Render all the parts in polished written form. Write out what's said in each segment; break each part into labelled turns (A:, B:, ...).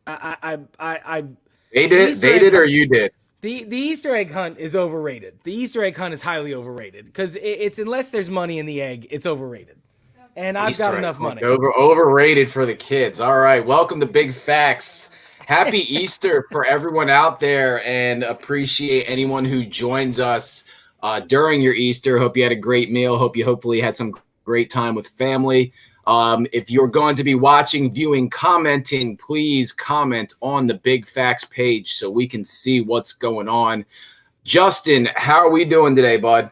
A: I
B: They
A: the
B: did,
A: Easter
B: they
A: egg
B: did, or
A: hunt.
B: you did.
A: The Easter egg hunt is overrated. The Easter egg hunt is highly overrated because it's unless there's money in the egg, it's overrated. And I've got
B: Easter egg
A: enough
B: hunt
A: money.
B: overrated for the kids. All right, welcome to Big Facts. Happy Easter for everyone out there, and appreciate anyone who joins us during your Easter. Hope you had a great meal. Hope you hopefully had some great time with family. If you're going to be watching, viewing, commenting, please comment on the Big Facts page so we can see what's going on. Justin, how are we doing today, bud?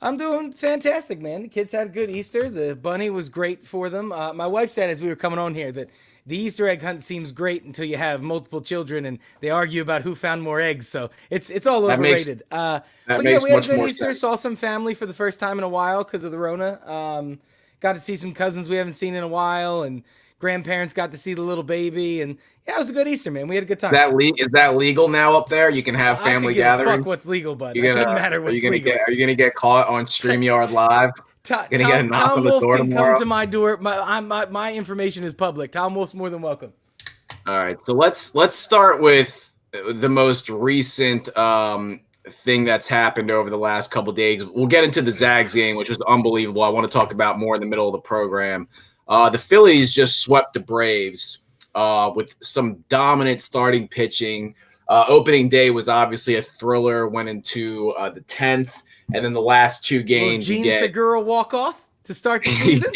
A: I'm doing fantastic, man. The kids had a good Easter. The bunny was great for them. My wife said as we were coming on here that the Easter egg hunt seems great until you have multiple children and they argue about who found more eggs. So it's all
B: That makes
A: overrated.
B: that
A: But yeah,
B: makes
A: we had a
B: much
A: good
B: more
A: Easter.
B: sense.
A: Saw some family for the first time in a while because of the Rona. Got to see some cousins we haven't seen in a while, and grandparents got to see the little baby. And yeah, it was a good Easter, man. We had a good time.
B: Is that legal now up there? You can have
A: I could
B: family
A: give a fuck
B: gatherings.
A: what's legal, bud.
B: You
A: It
B: gonna
A: doesn't matter
B: are you
A: what's
B: gonna get
A: legal.
B: are you gonna get caught on
A: T-
B: StreamYard Live? Gonna get a knock on
A: Tom
B: the
A: Wolf
B: door
A: can come
B: tomorrow?
A: to my door. My information is public. Tom Wolf's more than welcome.
B: All right, so let's start with the most recent thing that's happened over the last couple days. We'll get into the Zags game, which was unbelievable. I want to talk about more in the middle of the program. The Phillies just swept the Braves with some dominant starting pitching. Opening day was obviously a thriller. Went into the 10th, and then the last two
A: Little
B: games you
A: Gene
B: get
A: Segura walk off to start the season.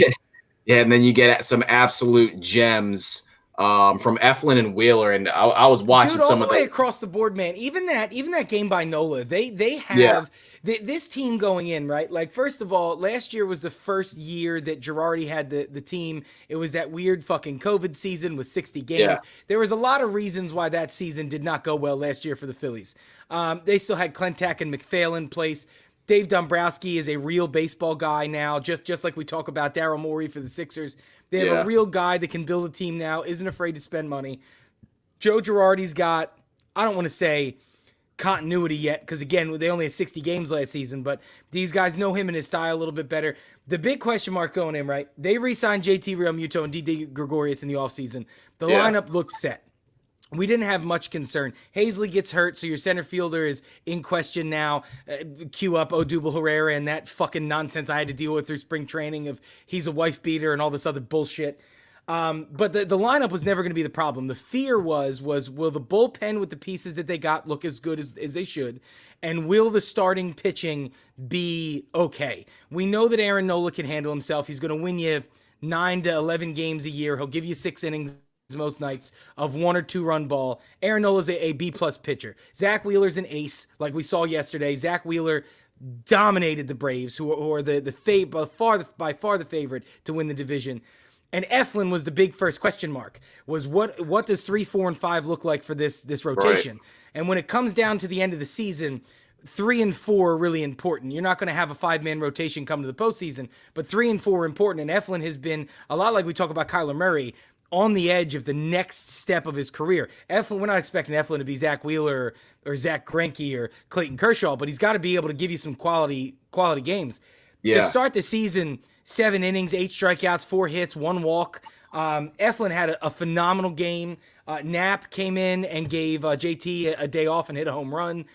B: yeah, and then you get some absolute gems from Eflin and Wheeler. And I was watching
A: Dude, all
B: some
A: the
B: of
A: way
B: the
A: across the board, man. Even that game by Nola, they
B: yeah,
A: have this team going in right. Like first of all, last year was the first year that Girardi had the team. It was that weird fucking COVID season with 60
B: yeah,
A: games. There was a lot of reasons why that season did not go well last year for the Phillies. They still had Clentak and McPhail in place. Dave Dombrowski is a real baseball guy now, just like we talk about Daryl Morey for the Sixers. They have a
B: yeah,
A: real guy that can build a team now, isn't afraid to spend money. Joe Girardi's got, I don't want to say continuity yet, because again, they only had 60 games last season, but these guys know him and his style a little bit better. The big question mark going in, right? They re signed JT Realmuto and DJ Gregorius in the offseason. The
B: yeah,
A: lineup looked set. We didn't have much concern. Hazley gets hurt, so your center fielder is in question now. Cue up Odubel Herrera and that fucking nonsense I had to deal with through spring training of he's a wife beater and all this other bullshit. But the lineup was never going to be the problem. The fear was will the bullpen with the pieces that they got look as good as they should, and will the starting pitching be okay? We know that Aaron Nola can handle himself. He's going to win you 9 to 11 games a year. He'll give you 6 innings most nights of 1 or 2 run ball. Aaron Nola's a B plus pitcher. Zach Wheeler's an ace, like we saw yesterday. Zach Wheeler dominated the Braves, who are by far the favorite to win the division. And Eflin was the big first question mark. Was what does 3, 4, and 5 look like for this
B: right.
A: rotation? And when it comes down to the end of the season, 3 and 4 are really important. You're not going to have a 5-man rotation come to the postseason, but 3 and 4 are important. And Eflin has been a lot like we talk about Kyler Murray on the edge of the next step of his career. Eflin, we're not expecting Eflin to be Zach Wheeler or Zach Greinke or Clayton Kershaw, but he's got to be able to give you some quality games. To
B: Yeah,
A: start the season, 7 innings, 8 strikeouts, 4 hits, 1 walk. Eflin had a phenomenal game. Knapp came in and gave JT a day off and hit a home run.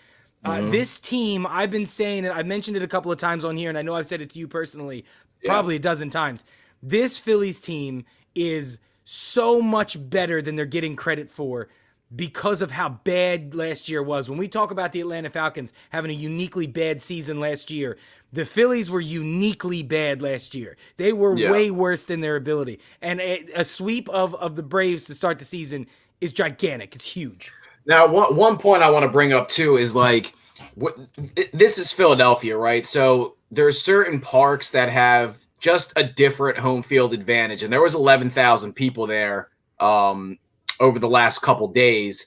B: hmm,
A: This team, I've been saying it, I've mentioned it a couple of times on here, and I know I've said it to you personally
B: yeah,
A: probably a dozen times. This Phillies team is so much better than they're getting credit for because of how bad last year was. When we talk about the Atlanta Falcons having a uniquely bad season last year, the Phillies were uniquely bad last year. They were
B: yeah.
A: way worse than their ability. And a sweep of the Braves to start the season is gigantic. It's huge.
B: Now, one point I want to bring up too is like, what, this is Philadelphia, right? So there's certain parks that have just a different home field advantage, and there was 11,000 people there over the last couple days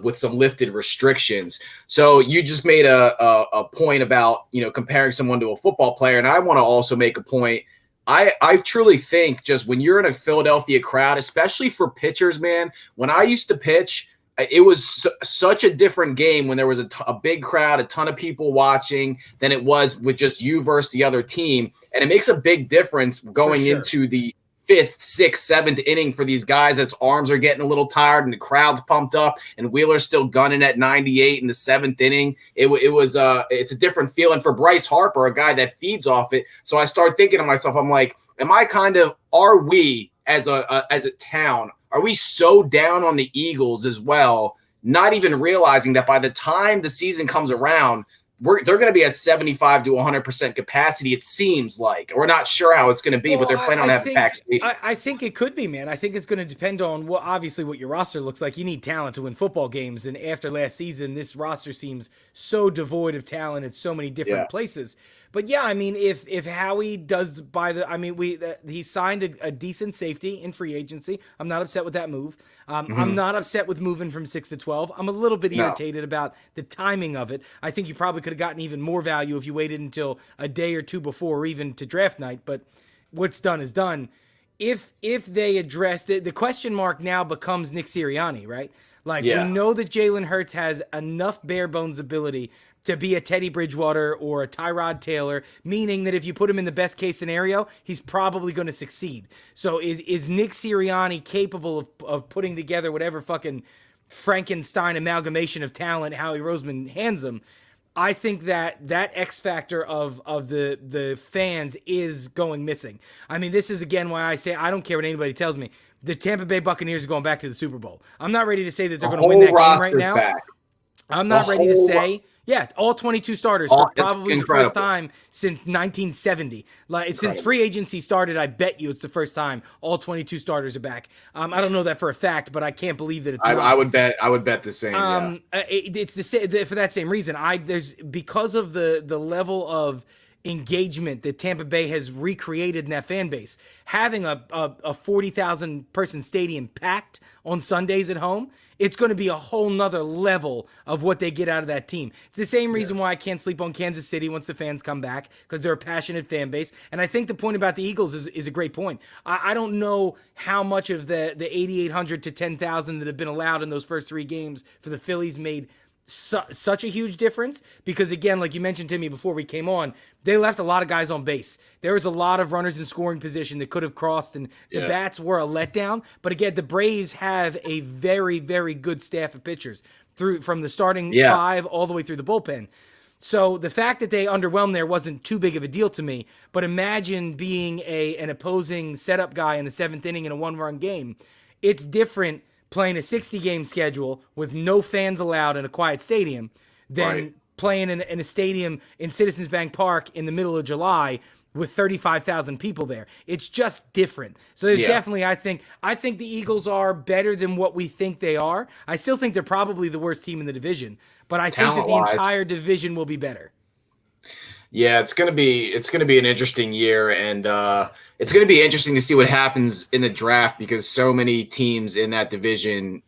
B: with some lifted restrictions. So you just made a point about comparing someone to a football player, and I want to also make a point. I truly think just when you're in a Philadelphia crowd, especially for pitchers, man, when I used to pitch, it was such a different game when there was a big crowd, a ton of people watching, than it was with just you versus the other team. And it makes a big difference
A: For
B: going
A: sure.
B: into the fifth, sixth, seventh inning for these guys that's arms are getting a little tired and the crowd's pumped up and Wheeler's still gunning at 98 in the seventh inning. It's a different feeling for Bryce Harper, a guy that feeds off it. So I start thinking to myself, I'm like, are we as a town, are we so down on the Eagles as well, not even realizing that by the time the season comes around, they're going to be at 75 to 100% capacity, it seems like. We're not sure how it's going to be, but they're planning on having backstage.
A: I think it could be, man. I think it's going to depend on obviously what your roster looks like. You need talent to win football games, and after last season, this roster seems so devoid of talent in so many different places. But yeah, I mean, if Howie does he signed a decent safety in free agency. I'm not upset with that move. I'm not upset with moving from 6 to 12. I'm a little bit irritated about the timing of it. I think you probably could have gotten even more value if you waited until a day or two before, or even to draft night. But what's done is done. If they address the question mark now becomes Nick Sirianni, right? Like we know that Jalen Hurts has enough bare bones ability to be a Teddy Bridgewater or a Tyrod Taylor, meaning that if you put him in the best case scenario, he's probably going to succeed. So is Nick Sirianni capable of putting together whatever fucking Frankenstein amalgamation of talent Howie Roseman hands him? I think that X factor of the fans is going missing. I mean, this is again why I say I don't care what anybody tells me. The Tampa Bay Buccaneers are going back to the Super Bowl. I'm not ready to say that they're going to win that game right now.
B: Back.
A: I'm not ready to say. Yeah, all 22 starters for probably the first time since 1970. Since free agency started, I bet you it's the first time all 22 starters are back. I don't know that for a fact, but I can't believe that it's not.
B: I would bet the same.
A: It's for that same reason. Because of the level of engagement that Tampa Bay has recreated in that fan base. Having a 40,000 person stadium packed on Sundays at home, it's going to be a whole nother level of what they get out of that team. It's the same reason why I can't sleep on Kansas City once the fans come back, because they're a passionate fan base. And I think the point about the Eagles is a great point. I don't know how much of the 8,800 to 10,000 that have been allowed in those first three games for the Phillies made such a huge difference, because again, like you mentioned to me before we came on, they left a lot of guys on base. There was a lot of runners in scoring position that could have crossed, and the bats were a letdown. But again, the Braves have a very, very good staff of pitchers from the starting five all the way through the bullpen. So the fact that they underwhelmed there wasn't too big of a deal to me. But imagine being an opposing setup guy in the seventh inning in a one-run game. It's different playing a 60-game schedule with no fans allowed in a quiet stadium than playing in a stadium in Citizens Bank Park in the middle of July with 35,000 people there. It's just different. So there's definitely, I think the Eagles are better than what we think they are. I still think they're probably the worst team in the division, but I think that the entire division will be better.
B: Yeah, it's gonna be an interesting year, and it's gonna be interesting to see what happens in the draft, because so many teams in that division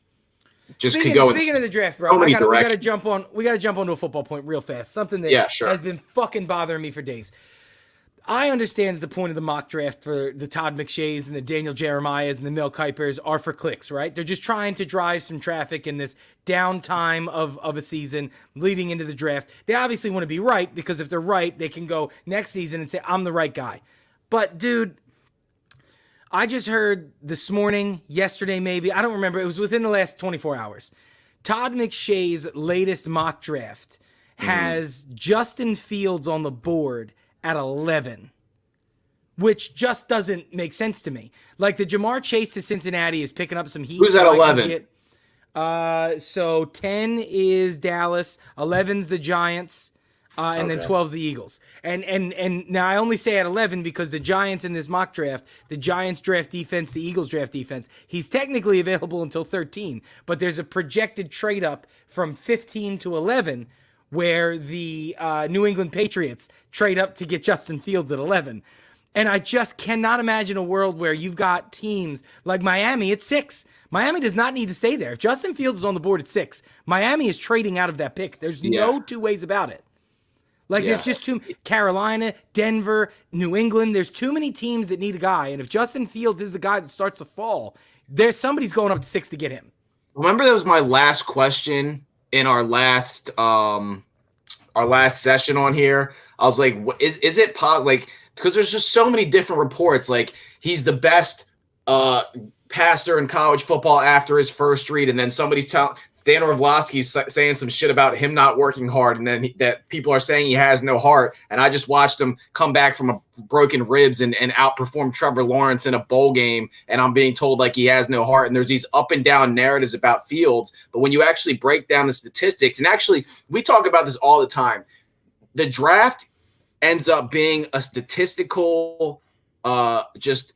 B: just could go.
A: Speaking of the draft, bro, we gotta jump onto a football point real fast. Something that has been fucking bothering me for days. I understand that the point of the mock draft for the Todd McShays and the Daniel Jeremiahs and the Mel Kipers are for clicks, right? They're just trying to drive some traffic in this downtime of a season leading into the draft. They obviously want to be right, because if they're right, they can go next season and say, I'm the right guy. But, dude, I just heard this morning, yesterday maybe, I don't remember, it was within the last 24 hours. Todd McShay's latest mock draft has Justin Fields on the board at 11, which just doesn't make sense to me. Like, the Jamar Chase to Cincinnati is picking up some heat.
B: Who's at 11?
A: So 10 is Dallas, 11's the Giants, and then 12's the Eagles. And now I only say at 11 because the Giants in this mock draft, the Giants draft defense, the Eagles draft defense, he's technically available until 13, but there's a projected trade up from 15 to 11 where the New England Patriots trade up to get Justin Fields at 11. And I just cannot imagine a world where you've got teams like Miami at 6. Miami does not need to stay there. If Justin Fields is on the board at 6, Miami is trading out of that pick. There's no two ways about it. Like, there's just Carolina, Denver, New England. There's too many teams that need a guy. And if Justin Fields is the guy that starts to fall, somebody's going up to 6 to get him.
B: Remember, that was my last question in our last session on here. I was like, is it like, because there's just so many different reports, like he's the best uh, passer in college football after his first read, and then somebody's telling Stan Orlovsky's saying some shit about him not working hard, and then that people are saying he has no heart. And I just watched him come back from a broken ribs and outperform Trevor Lawrence in a bowl game, and I'm being told like he has no heart. And there's these up and down narratives about Fields, but when you actually break down the statistics, and actually we talk about this all the time, the draft ends up being a statistical just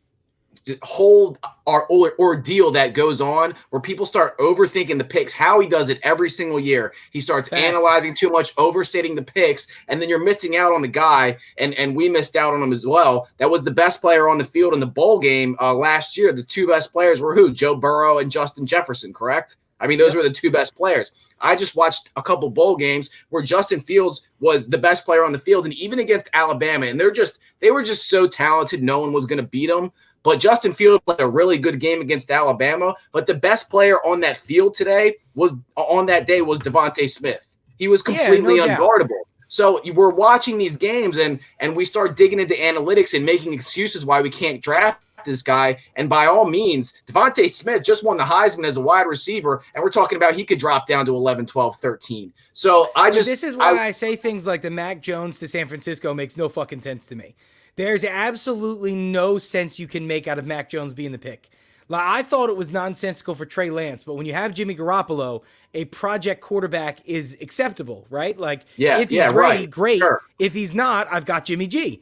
B: whole ordeal that goes on where people start overthinking the picks. Howie does it every single year. He starts analyzing too much, overstating the picks, and then you're missing out on the guy, and we missed out on him as well. That was the best player on the field in the bowl game last year. The two best players were who? Joe Burrow and Justin Jefferson, correct? I mean, those were the two best players. I just watched a couple bowl games where Justin Fields was the best player on the field, and even against Alabama, and they were just so talented, no one was going to beat them. But Justin Fields played a really good game against Alabama. But the best player on that field today was Devontae Smith. He was completely unguardable. So we're watching these games and we start digging into analytics and making excuses why we can't draft this guy. And by all means, Devontae Smith just won the Heisman as a wide receiver. And we're talking about he could drop down to 11, 12, 13. So this is
A: why I say things like the Mac Jones to San Francisco makes no fucking sense to me. There's absolutely no sense you can make out of Mac Jones being the pick. Like, I thought it was nonsensical for Trey Lance, but when you have Jimmy Garoppolo, a project quarterback is acceptable, right? Like, if he's ready, great. Sure. If he's not, I've got Jimmy G.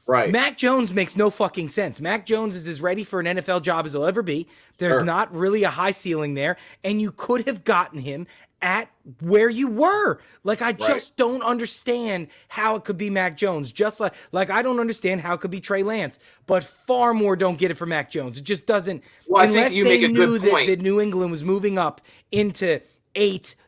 B: Right.
A: Mac Jones makes no fucking sense. Mac Jones is as ready for an NFL job as he'll ever be. There's not really a high ceiling there, and you could have gotten him at where you were. Like, I just don't understand how it could be Mac Jones. Just like I don't understand how it could be Trey Lance, but far more don't get it for Mac Jones. It just doesn't.
B: Well, I think you make a good point.
A: That New England was moving up into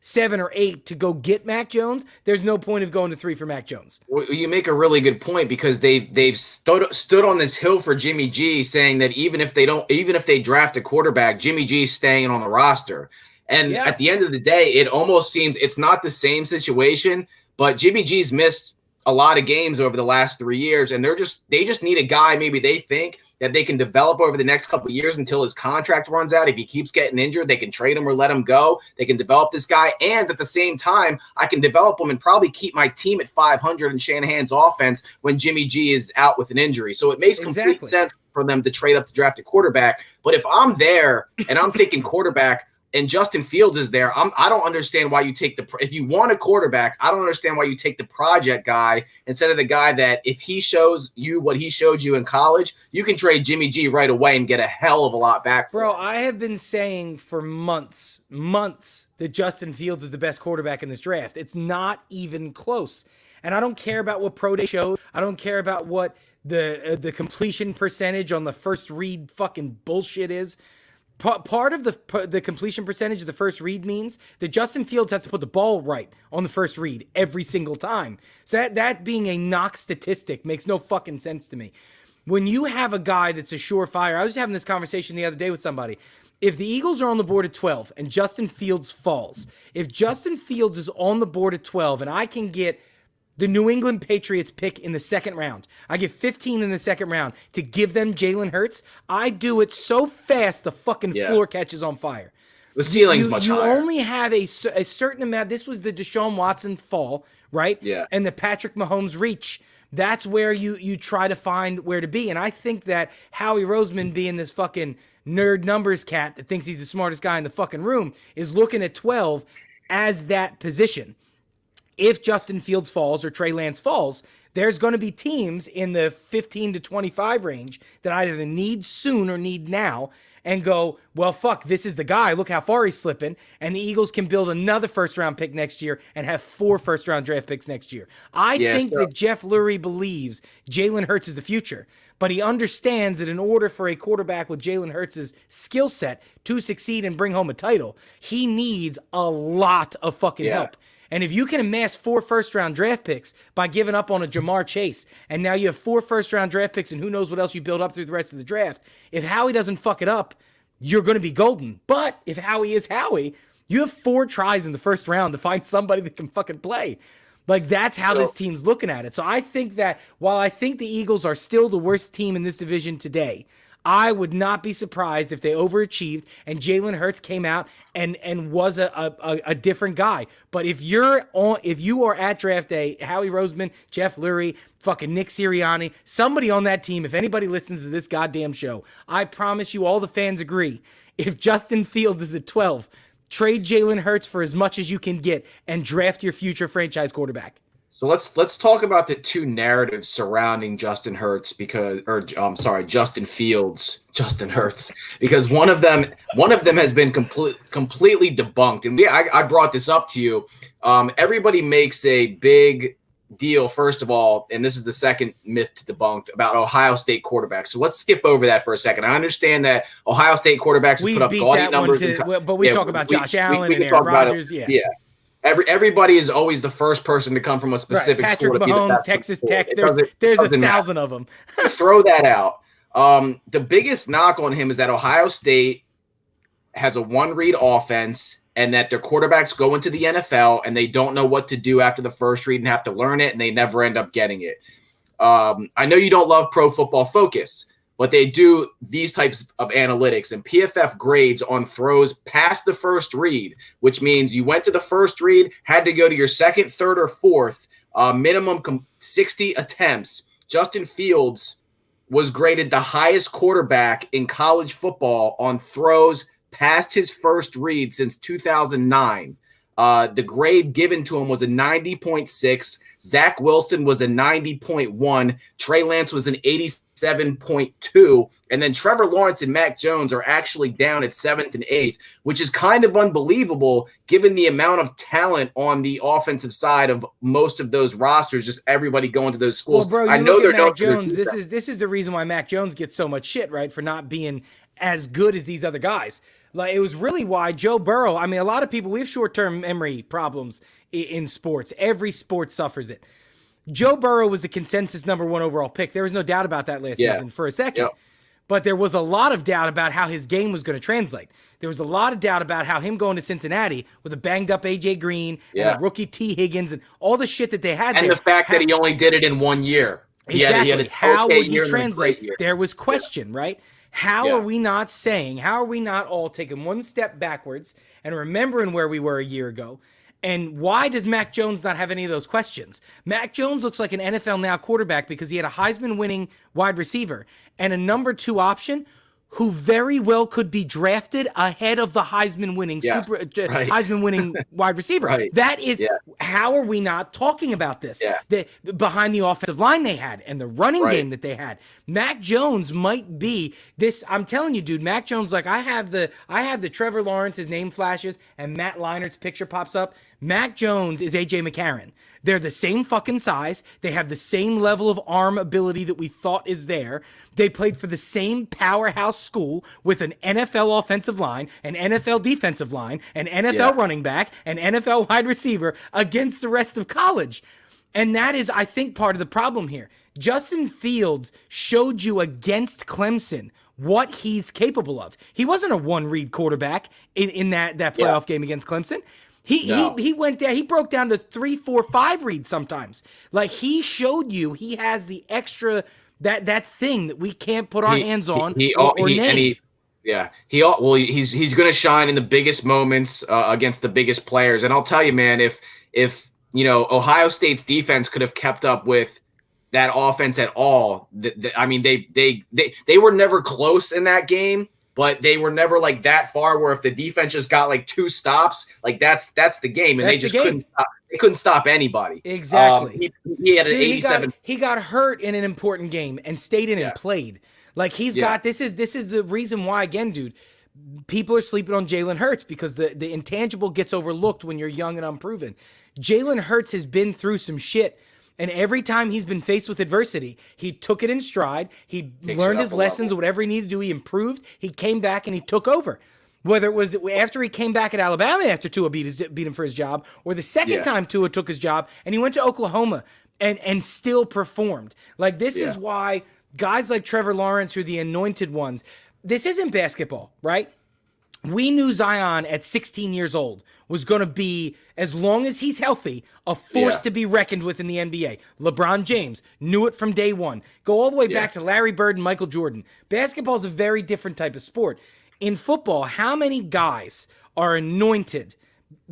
A: 7 or 8 to go get Mac Jones, there's no point of going to 3 for Mac Jones.
B: Well, you make a really good point because they've stood on this hill for Jimmy G, saying that even if they draft a quarterback, Jimmy G's staying on the roster. And at the end of the day, it almost seems it's not the same situation, but Jimmy G's missed a lot of games over the last 3 years, and they just need a guy maybe they think that they can develop over the next couple of years until his contract runs out. If he keeps getting injured, they can trade him or let him go. They can develop this guy, and at the same time, I can develop him and probably keep my team at 500 in Shanahan's offense when Jimmy G is out with an injury. So it makes complete sense for them to trade up to draft a quarterback. But if I'm there and I'm thinking quarterback, and Justin Fields is there, I don't understand why you take if you want a quarterback, I don't understand why you take the project guy instead of the guy that if he shows you what he showed you in college, you can trade Jimmy G right away and get a hell of a lot back.
A: Bro, I have been saying for months that Justin Fields is the best quarterback in this draft. It's not even close. And I don't care about what pro day showed. I don't care about what the completion percentage on the first read fucking bullshit is. Part of the completion percentage of the first read means that Justin Fields has to put the ball right on the first read every single time. So that being a knock statistic makes no fucking sense to me. When you have a guy that's a surefire, I was having this conversation the other day with somebody. If the Eagles are on the board at 12 and Justin Fields falls, if Justin Fields is on the board at 12 and I can get the New England Patriots pick in the second round, I get 15 in the second round to give them Jalen Hurts, I do it so fast the fucking floor catches on fire.
B: The ceiling's much higher.
A: You only have a certain amount. This was the Deshaun Watson fall, right?
B: Yeah.
A: And the Patrick Mahomes reach. That's where you try to find where to be. And I think that Howie Roseman, being this fucking nerd numbers cat that thinks he's the smartest guy in the fucking room, is looking at 12 as that position. If Justin Fields falls or Trey Lance falls, there's going to be teams in the 15 to 25 range that either need soon or need now and go, well, fuck, this is the guy. Look how far he's slipping. And the Eagles can build another first-round pick next year and have 4 first-round draft picks next year. I think that Jeff Lurie believes Jalen Hurts is the future, but he understands that in order for a quarterback with Jalen Hurts' skill set to succeed and bring home a title, he needs a lot of fucking help. And if you can amass 4 first-round draft picks by giving up on a Jamar Chase, and now you have 4 first-round draft picks and who knows what else you build up through the rest of the draft, if Howie doesn't fuck it up, you're going to be golden. But if Howie is Howie, you have 4 tries in the first round to find somebody that can fucking play. Like, that's how this team's looking at it. So I think that while I think the Eagles are still the worst team in this division today, I would not be surprised if they overachieved and Jalen Hurts came out and was a different guy. But if you are at draft day, Howie Roseman, Jeff Lurie, fucking Nick Sirianni, somebody on that team, if anybody listens to this goddamn show, I promise you all the fans agree. If Justin Fields is at 12, trade Jalen Hurts for as much as you can get and draft your future franchise quarterback.
B: So let's talk about the two narratives surrounding Justin Fields, Justin Hurts, because one of them has been completely debunked. And I brought this up to you. Everybody makes a big deal, first of all, and this is the second myth to debunk, about Ohio State quarterbacks. So let's skip over that for a second. I understand that Ohio State quarterbacks have put up gaudy numbers,
A: but we talk about Josh Allen and Aaron Rodgers. Yeah.
B: Everybody is always the first person to come from a specific
A: Patrick
B: school. Patrick
A: Mahomes, Texas Tech. There's 1,000 of them.
B: Throw that out. The biggest knock on him is that Ohio State has a one-read offense and that their quarterbacks go into the NFL and they don't know what to do after the first read and have to learn it, and they never end up getting it. I know you don't love Pro Football Focus, but they do these types of analytics, and PFF grades on throws past the first read, which means you went to the first read, had to go to your second, third, or fourth, minimum 60 attempts. Justin Fields was graded the highest quarterback in college football on throws past his first read since 2009. The grade given to him was a 90.6. Zach Wilson was a 90.1. Trey Lance was an 87.2. And then Trevor Lawrence and Mac Jones are actually down at 7th and 8th, which is kind of unbelievable given the amount of talent on the offensive side of most of those rosters, just everybody going to those schools.
A: Well, bro, I know they're Mac Jones. This is the reason why Mac Jones gets so much shit, right? For not being as good as these other guys. Like, it was really why Joe Burrow, I mean, a lot of people, we have short-term memory problems in sports. Every sport suffers it. Joe Burrow was the consensus number 1 overall pick. There was no doubt about that last season for a second. Yep. But there was a lot of doubt about how his game was going to translate. There was a lot of doubt about how him going to Cincinnati with a banged-up A.J. Green and a rookie T. Higgins and all the shit that they had
B: and
A: there.
B: And the fact that he only did it in 1 year.
A: Exactly. How would he translate? There was question, right? How are we not all taking one step backwards and remembering where we were a year ago? And why does Mac Jones not have any of those questions? Mac Jones looks like an NFL now quarterback because he had a Heisman-winning wide receiver and a number 2 option who very well could be drafted ahead of the Heisman-winning Heisman-winning wide receiver. Right. That is how are we not talking about this? Behind the offensive line they had and the running game that they had. Mac Jones might be this. I'm telling you, dude, Mac Jones, like I have the Trevor Lawrence, his name flashes, and Matt Leinart's picture pops up. Mac Jones is A.J. McCarron. They're the same fucking size. They have the same level of arm ability that we thought is there. They played for the same powerhouse school with an NFL offensive line, an NFL defensive line, an NFL running back, an NFL wide receiver against the rest of college. And that is, I think, part of the problem here. Justin Fields showed you against Clemson what he's capable of. He wasn't a one-read quarterback in that playoff game against Clemson. He went there. He broke down to 3, 4, 5 reads sometimes. Like he showed you he has the extra that thing that we can't put our hands on or name. He's going to shine in the biggest moments against the biggest players. And I'll tell you, man, if Ohio State's defense could have kept up with that offense at all, I mean, they were never close in that game. But they were never like that far where if the defense just got like 2 stops, like that's the game. And they just couldn't stop. They couldn't stop anybody. Exactly.
B: He had an 87.
A: He got hurt in an important game and stayed in and played. Like he's got this is the reason why, again, dude, people are sleeping on Jalen Hurts because the intangible gets overlooked when you're young and unproven. Jalen Hurts has been through some shit. And every time he's been faced with adversity, he took it in stride. He learned his lessons, whatever he needed to do, he improved. He came back and he took over. Whether it was after he came back at Alabama after Tua beat him for his job, or the second time Tua took his job and he went to Oklahoma and still performed. Like this is why guys like Trevor Lawrence are the anointed ones. This isn't basketball, right? We knew Zion at 16 years old was going to be, as long as he's healthy, a force to be reckoned with in the NBA. LeBron James knew it from day one. Go all the way back to Larry Bird and Michael Jordan. Basketball is a very different type of sport. In football, how many guys are anointed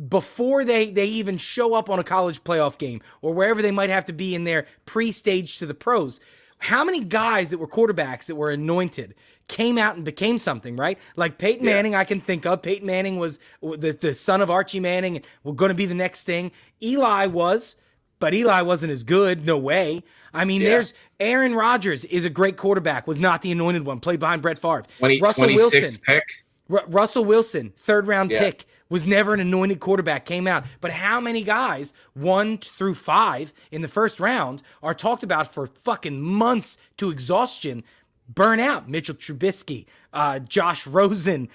A: before they even show up on a college playoff game or wherever they might have to be in their pre-stage to the pros? How many guys that were quarterbacks that were anointed came out and became something, right? Like Peyton Manning, I can think of. Peyton Manning was the son of Archie Manning and was going to be the next thing. Eli was, but Eli wasn't as good. No way. I mean, there's Aaron Rodgers is a great quarterback, was not the anointed one, played behind Brett Favre. Russell Wilson,
B: pick.
A: Russell Wilson, third-round pick, was never an anointed quarterback, came out. But how many guys, 1 through 5 in the first round, are talked about for fucking months to exhaustion, burn out? Mitchell Trubisky, Josh Rosen,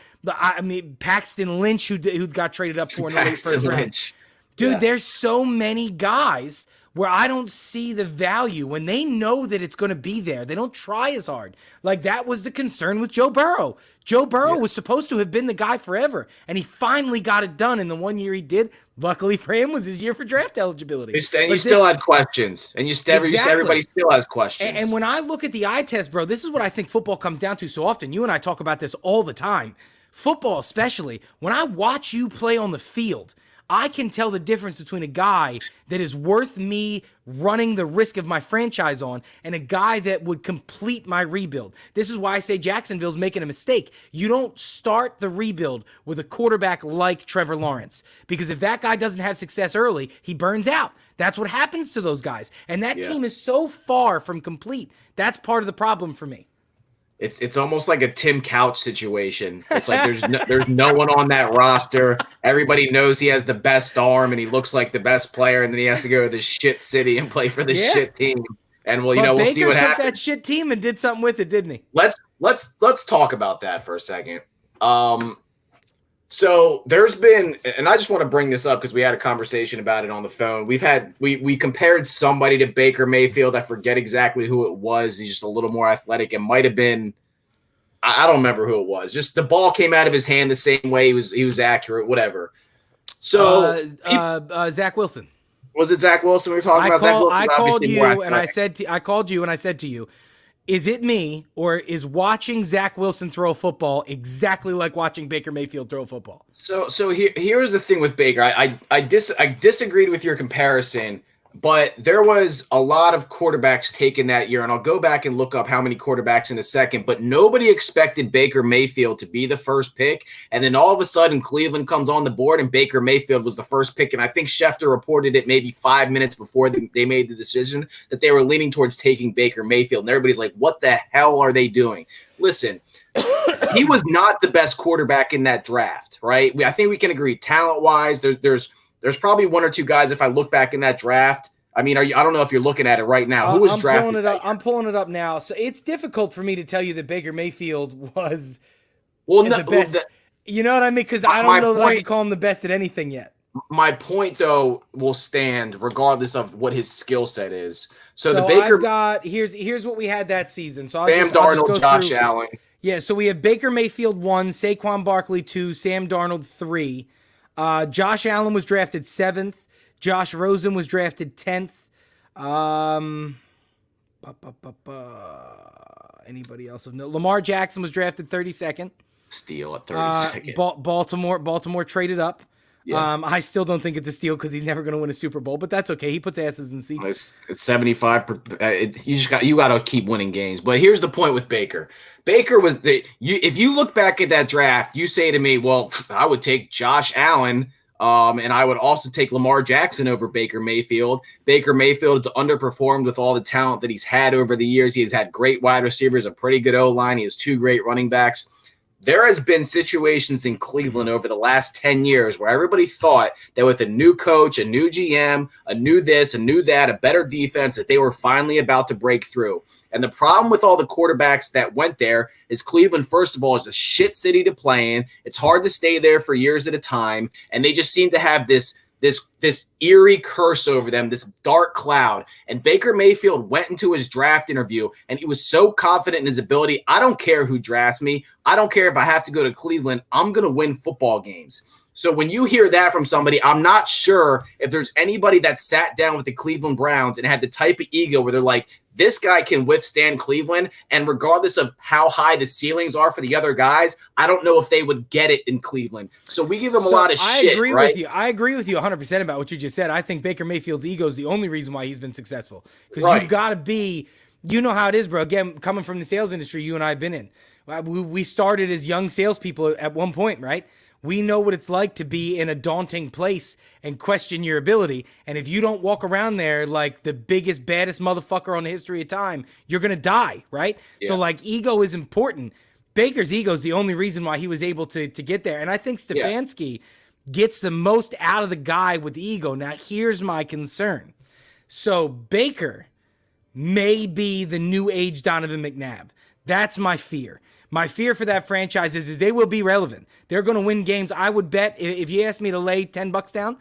A: Paxton Lynch, who got traded up for in the late first round. Dude, there's so many guys where I don't see the value when they know that it's going to be there. They don't try as hard. Like, that was the concern with Joe Burrow. Joe Burrow was supposed to have been the guy forever, and he finally got it done in the 1 year he did. Luckily for him, was his year for draft eligibility.
B: And you still had questions, and everybody still has questions.
A: And when I look at the eye test, bro, this is what I think football comes down to so often. You and I talk about this all the time. Football especially. When I watch you play on the field, I can tell the difference between a guy that is worth me running the risk of my franchise on and a guy that would complete my rebuild. This is why I say Jacksonville's making a mistake. You don't start the rebuild with a quarterback like Trevor Lawrence, because if that guy doesn't have success early, he burns out. That's what happens to those guys. And that team is so far from complete. That's part of the problem for me.
B: It's almost like a Tim Couch situation. It's like there's no one on that roster. Everybody knows he has the best arm and he looks like the best player, and then he has to go to this shit city and play for this shit team. And we'll see what happens.
A: Baker took that shit team and did something with it, didn't he?
B: Let's talk about that for a second. So there's been, and I just want to bring this up because we had a conversation about it on the phone. We compared somebody to Baker Mayfield. I forget exactly who it was. He's just a little more athletic. It might have been, I don't remember who it was. Just the ball came out of his hand the same way. He was accurate, whatever. So
A: Zach Wilson.
B: Was it Zach Wilson we were talking about?
A: I called you and I said to you, is it me, or is watching Zach Wilson throw a football exactly like watching Baker Mayfield throw a football?
B: So here's the thing with Baker. I disagreed with your comparison, but there was a lot of quarterbacks taken that year, and I'll go back and look up how many quarterbacks in a second, but nobody expected Baker Mayfield to be the first pick, and then all of a sudden Cleveland comes on the board and Baker Mayfield was the first pick, and I think Schefter reported it maybe 5 minutes before they made the decision that they were leaning towards taking Baker Mayfield, and everybody's like, what the hell are they doing? Listen, he was not the best quarterback in that draft, right? I think we can agree talent-wise, there's probably one or two guys, if I look back in that draft. I mean, I don't know if you're looking at it right now. Who was drafted?
A: I'm pulling it up now. So it's difficult for me to tell you that Baker Mayfield was the best. You know what I mean? Because I don't know that I can call him the best at anything yet.
B: My point, though, will stand regardless of what his skill set is. So the Baker
A: here's what we had that season. So
B: Sam Darnold, Josh Allen.
A: Yeah, so we have Baker Mayfield 1, Saquon Barkley 2, Sam Darnold 3. Josh Allen was drafted 7th. Josh Rosen was drafted 10th. Anybody else of note? Lamar Jackson was drafted 32nd.
B: Steal at 32nd.
A: Baltimore traded up.
B: Yeah.
A: I still don't think it's a steal because he's never going to win a Super Bowl, but that's okay. He puts asses in seats.
B: It's 75. You got to keep winning games. But here's the point with Baker. Baker was if you look back at that draft, you say to me, well, I would take Josh Allen. And I would also take Lamar Jackson over Baker Mayfield. Baker Mayfield has underperformed with all the talent that he's had over the years. He has had great wide receivers, a pretty good O-line. He has 2 great running backs. There has been situations in Cleveland over the last 10 years where everybody thought that with a new coach, a new GM, a new this, a new that, a better defense, that they were finally about to break through. And the problem with all the quarterbacks that went there is Cleveland, first of all, is a shit city to play in. It's hard to stay there for years at a time. And they just seem to have this this eerie curse over them, this dark cloud. And Baker Mayfield went into his draft interview and he was so confident in his ability. I don't care who drafts me. I don't care if I have to go to Cleveland. I'm going to win football games. So when you hear that from somebody, I'm not sure if there's anybody that sat down with the Cleveland Browns and had the type of ego where they're like, this guy can withstand Cleveland. And regardless of how high the ceilings are for the other guys, I don't know if they would get it in Cleveland. So we give them a lot of shit.
A: I agree
B: right?
A: with you. I agree with you 100% about what you just said. I think Baker Mayfield's ego is the only reason why he's been successful. Because you got to be, you know how it is, bro. Again, coming from the sales industry, you and I have been in. We started as young salespeople at one point, right? We know what it's like to be in a daunting place and question your ability. And if you don't walk around there like the biggest, baddest motherfucker on the history of time, you're going to die, right? Yeah. So, like, ego is important. Baker's ego is the only reason why he was able to get there. And I think Stefanski gets the most out of the guy with the ego. Now, here's my concern. So, Baker may be the new age Donovan McNabb. That's my fear. My fear for that franchise is they will be relevant. They're going to win games. I would bet, if you asked me to lay $10 down,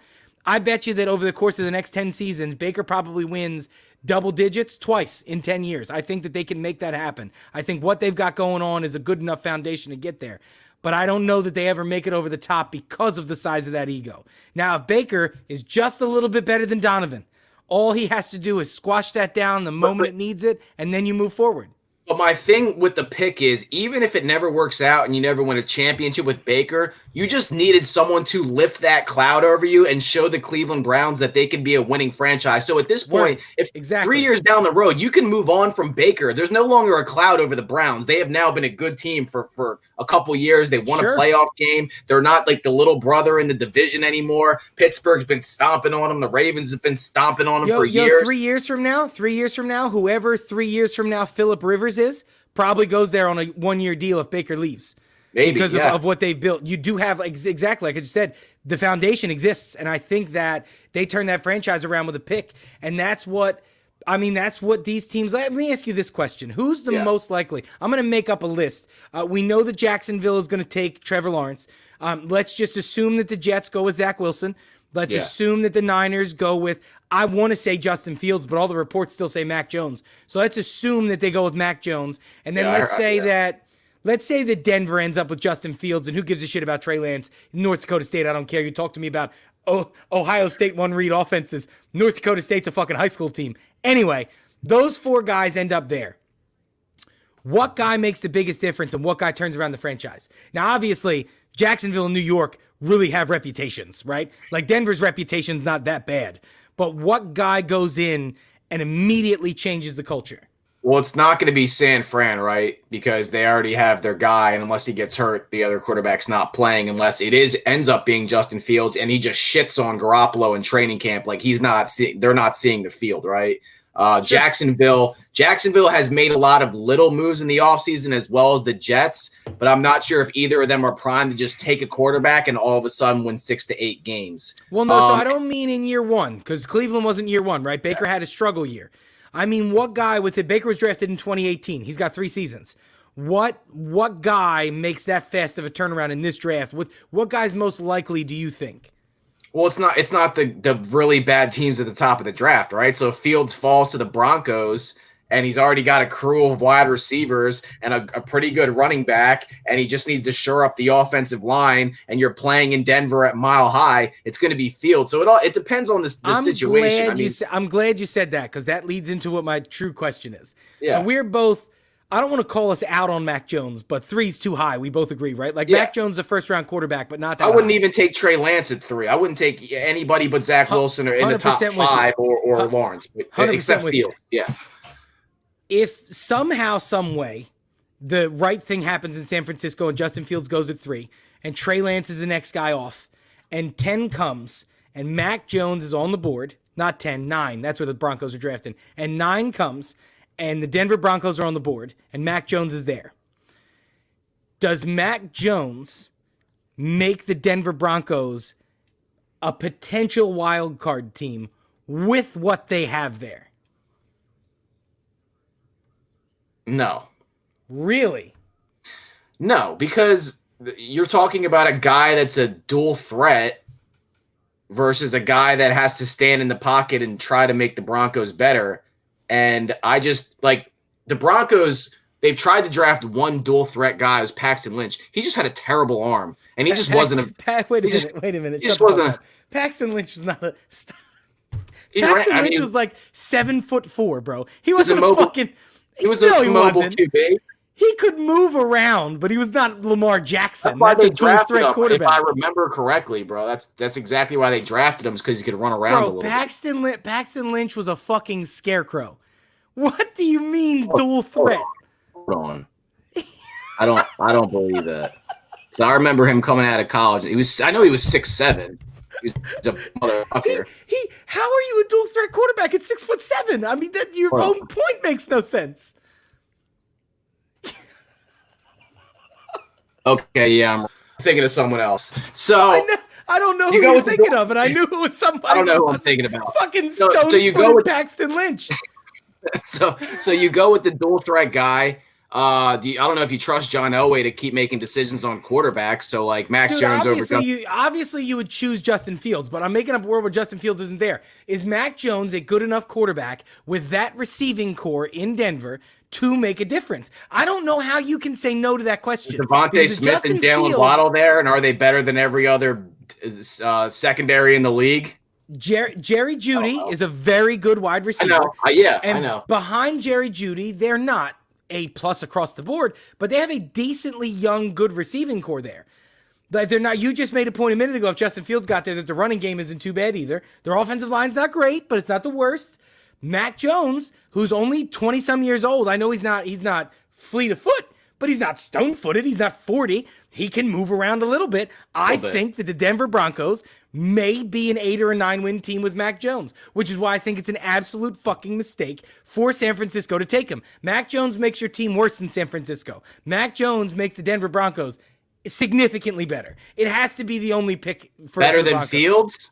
A: I bet you that over the course of the next 10 seasons, Baker probably wins double digits twice in 10 years. I think that they can make that happen. I think what they've got going on is a good enough foundation to get there. But I don't know that they ever make it over the top because of the size of that ego. Now, if Baker is just a little bit better than Donovan, all he has to do is squash that down the moment it needs it, and then you move forward.
B: But my thing with the pick is, even if it never works out and you never win a championship with Baker, you just needed someone to lift that cloud over you and show the Cleveland Browns that they can be a winning franchise. So at this point, if 3 years down the road, you can move on from Baker. There's no longer a cloud over the Browns. They have now been a good team for a couple years. They won a playoff game. They're not like the little brother in the division anymore. Pittsburgh's been stomping on them. The Ravens have been stomping on them for years.
A: 3 years from now, whoever 3 years from now Phillip Rivers is probably goes there on a 1-year deal if Baker leaves.
B: Maybe,
A: because of what they've built. You do have, exactly like I just said, the foundation exists, and I think that they turn that franchise around with a pick, and that's what these teams. Let me ask you this question. Who's the most likely? I'm going to make up a list. We know that Jacksonville is going to take Trevor Lawrence. Let's just assume that the Jets go with Zach Wilson. Let's assume that the Niners go with, I want to say Justin Fields, but all the reports still say Mac Jones. So let's assume that they go with Mac Jones. And then let's say that Denver ends up with Justin Fields, and who gives a shit about Trey Lance? North Dakota State, I don't care. You talk to me about Ohio State one-read offenses. North Dakota State's a fucking high school team. Anyway, those 4 guys end up there. What guy makes the biggest difference and what guy turns around the franchise? Now, obviously, Jacksonville and New York really have reputations, right? Like Denver's reputation's not that bad. But what guy goes in and immediately changes the culture?
B: Well, it's not going to be San Fran, right? Because they already have their guy, and unless he gets hurt, the other quarterback's not playing. Unless ends up being Justin Fields, and he just shits on Garoppolo in training camp, like they're not seeing the field, right? Jacksonville has made a lot of little moves in the offseason as well as the Jets, but I'm not sure if either of them are primed to just take a quarterback and all of a sudden win 6 to 8 games.
A: Well, no, so I don't mean in year one, because Cleveland wasn't year one, right? Baker had a struggle year. I mean, what guy with it? Baker was drafted in 2018. He's got 3 seasons. What guy makes that fast of a turnaround in this draft? What guy's most likely do you think?
B: Well, it's not the really bad teams at the top of the draft, right? So if Fields falls to the Broncos and he's already got a crew of wide receivers and a pretty good running back, and he just needs to shore up the offensive line, and you're playing in Denver at Mile High, it's going to be Fields. So it depends on the situation.
A: I'm glad you said that, because that leads into what my true question is.
B: Yeah.
A: So we're both, I don't want to call us out on Mac Jones, but 3's too high. We both agree, right? Like Mac Jones is a first-round quarterback, but not that
B: I wouldn't
A: high.
B: Even take Trey Lance at 3. I wouldn't take anybody but Zach Wilson or in the top 5 or Lawrence, except Fields. Yeah.
A: If somehow, some way, the right thing happens in San Francisco and Justin Fields goes at 3, and Trey Lance is the next guy off, and 10 comes, and Mac Jones is on the board, not 10, 9, that's where the Broncos are drafting, and 9 comes, and the Denver Broncos are on the board, and Mac Jones is there. Does Mac Jones make the Denver Broncos a potential wild card team with what they have there?
B: No.
A: Really?
B: No, because you're talking about a guy that's a dual threat versus a guy that has to stand in the pocket and try to make the Broncos better. And I just like the Broncos. They've tried to draft one dual threat guy, who's Paxton Lynch. He just had a terrible arm, and he just wasn't a.
A: Wait a minute.
B: He just wasn't.
A: Paxton Lynch was not a. Paxton Lynch was like 7'4", bro. He wasn't a fucking.
B: He was a mobile QB.
A: He could move around, but he was not Lamar Jackson.
B: That's why they drafted him. If I remember correctly, bro, that's exactly why they drafted him, because he could run around a little bit.
A: Paxton Lynch was a fucking scarecrow. What do you mean dual threat?
B: Hold on. I don't believe that. So I remember him coming out of college. I know he was 6'7". He was a motherfucker.
A: How are you a dual threat quarterback at 6'7"? I mean, your own point makes no sense.
B: Okay, yeah, I'm thinking of someone else. So
A: I don't know who you're thinking of, and I knew it was somebody.
B: I don't know who I'm thinking about.
A: Fucking so you go with Paxton Lynch.
B: So you go with the dual threat guy. I don't know if you trust John Elway to keep making decisions on quarterbacks. So like Mac Jones
A: obviously you would choose Justin Fields, but I'm making up a world where Justin Fields isn't there. Is Mac Jones a good enough quarterback with that receiving core in Denver to make a difference? I don't know how you can say no to that question.
B: Is Devontae Smith and Jalen Waddle there, and are they better than every other secondary in the league?
A: Jerry Jeudy is a very good wide receiver.
B: I know.
A: Behind Jerry Jeudy, they're not A+ across the board, but they have a decently young, good receiving core there. Like they're not. You just made a point a minute ago. If Justin Fields got there, that the running game isn't too bad either. Their offensive line's not great, but it's not the worst. Mac Jones, who's only 20-some years old, I know he's not fleet of foot, but he's not stone-footed. He's not 40. He can move around a little bit. I think that the Denver Broncos may be an 8 or a 9 win team with Mac Jones, which is why I think it's an absolute fucking mistake for San Francisco to take him. Mac Jones makes your team worse than San Francisco. Mac Jones makes the Denver Broncos significantly better. It has to be the only pick for
B: better than
A: Broncos.
B: Fields?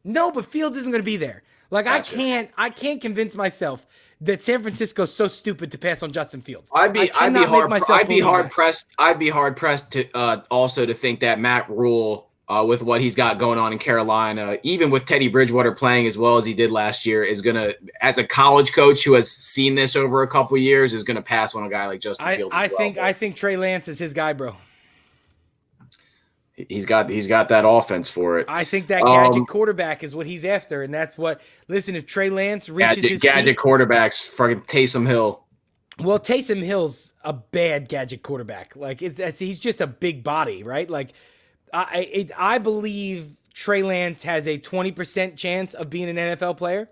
A: No, but Fields isn't going to be there. Like gotcha. I can't convince myself that San Francisco's so stupid to pass on Justin Fields.
B: I'd be hard pressed to also to think that Matt Rule, with what he's got going on in Carolina, even with Teddy Bridgewater playing as well as he did last year, is gonna, as a college coach who has seen this over a couple of years, is gonna pass on a guy like Justin Fields.
A: I think Trey Lance is his guy, bro.
B: He's got that offense for it.
A: I think that gadget quarterback is what he's after, and that's what. Listen, if Trey Lance reaches his
B: gadget
A: peak,
B: quarterbacks, fucking Taysom Hill.
A: Well, Taysom Hill's a bad gadget quarterback. Like he's just a big body, right? Like I believe Trey Lance has a 20% chance of being an NFL player,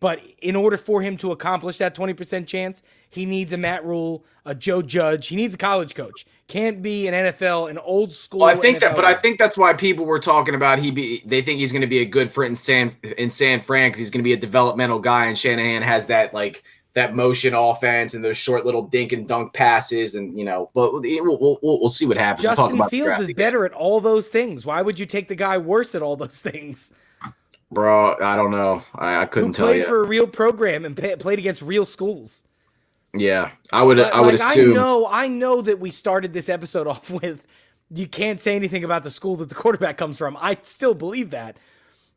A: but in order for him to accomplish that 20% chance, he needs a Matt Rule, a Joe Judge. He needs a college coach. Can't be an NFL, an old school.
B: Well, I think
A: NFL
B: I think that's why people were talking about they think he's going to be a good fit in San Fran, because he's going to be a developmental guy, and Shanahan has that motion offense and those short little dink and dunk passes, and but we'll see what happens.
A: Justin Fields is better at all those things. Why would you take the guy worse at all those things?
B: Bro, I don't know. I couldn't tell you.
A: Played for a real program and played against real schools.
B: Yeah, I would assume.
A: I know that we started this episode off with you can't say anything about the school that the quarterback comes from. I still believe that.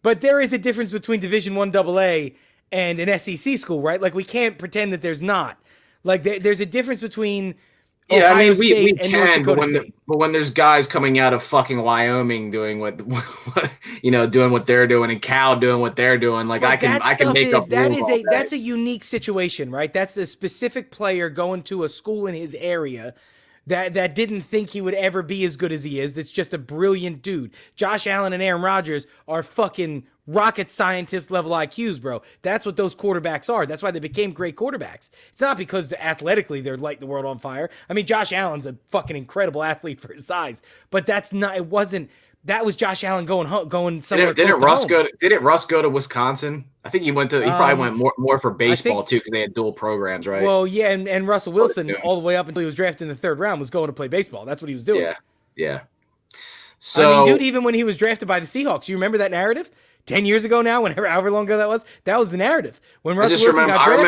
A: But there is a difference between Division I AA and an SEC school, right? Like we can't pretend that there's not. Like there's a difference between
B: Yeah,
A: Ohio
B: I mean, we
A: State and North
B: can,
A: Dakota
B: but when there's guys coming out of fucking Wyoming doing what doing what they're doing, and Cal doing what they're doing, like I can make up rules.
A: That's a unique situation, right? That's a specific player going to a school in his area that didn't think he would ever be as good as he is. That's just a brilliant dude. Josh Allen and Aaron Rodgers are fucking rocket scientist level IQs, bro. That's what those quarterbacks are. That's why they became great quarterbacks. It's not because athletically they're lighting the world on fire. I mean, Josh Allen's a fucking incredible athlete for his size, but that was Josh Allen going somewhere.
B: Didn't Russ go to Wisconsin? I think he probably went more for baseball too, because they had dual programs, right?
A: Well, yeah, and Russell Wilson all the way up until he was drafted in the 3rd round was going to play baseball. That's what he was doing.
B: Yeah. So
A: I mean, dude, even when he was drafted by the Seahawks, you remember that narrative? 10 years ago now, however long ago that was the narrative. When Russell Wilson got drafted,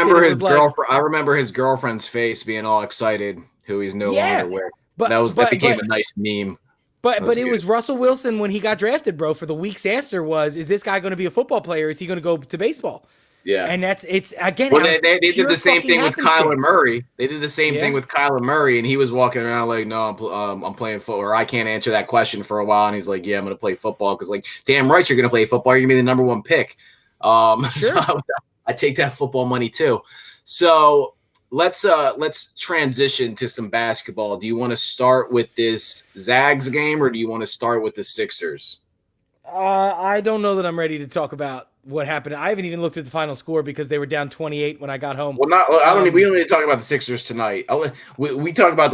B: I remember his girlfriend's face being all excited, who he's no longer with. That became a nice meme.
A: But it was Russell Wilson when he got drafted, bro. For the weeks after is this guy going to be a football player? Is he going to go to baseball?
B: Yeah.
A: And it's again.
B: Well, they did the same thing with Kyler Murray. They did the same thing with Kyler Murray, and he was walking around like, no, I'm playing football. Or I can't answer that question for a while. And he's like, yeah, I'm going to play football. Because like, damn right, you're going to play football. You're going to be the number one pick. Sure. So I take that football money too. So let's transition to some basketball. Do you want to start with this Zags game, or do you want to start with the Sixers?
A: I don't know that I'm ready to talk about what happened. I haven't even looked at the final score because they were down 28 when I got home.
B: Well, we don't need to talk about the Sixers tonight. We talk about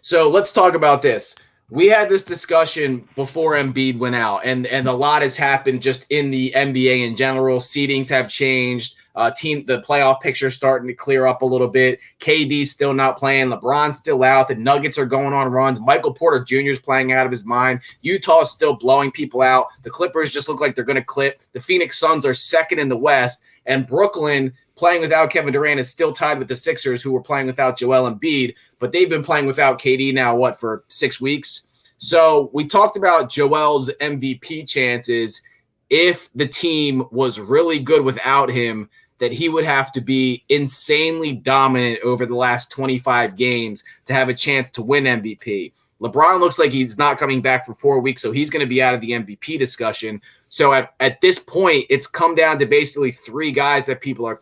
B: so let's talk about this. We had this discussion before Embiid went out, and a lot has happened just in the NBA in general. Seedings have changed. The playoff picture starting to clear up a little bit. KD's still not playing. LeBron's still out. The Nuggets are going on runs. Michael Porter Jr. is playing out of his mind. Utah's still blowing people out. The Clippers just look like they're going to clip. The Phoenix Suns are second in the West. And Brooklyn, playing without Kevin Durant, is still tied with the Sixers, who were playing without Joel Embiid. But they've been playing without KD now, for 6 weeks? So we talked about Joel's MVP chances. If the team was really good without him, that he would have to be insanely dominant over the last 25 games to have a chance to win MVP. LeBron looks like he's not coming back for 4 weeks, so he's going to be out of the MVP discussion. So at this point, it's come down to basically 3 guys that people are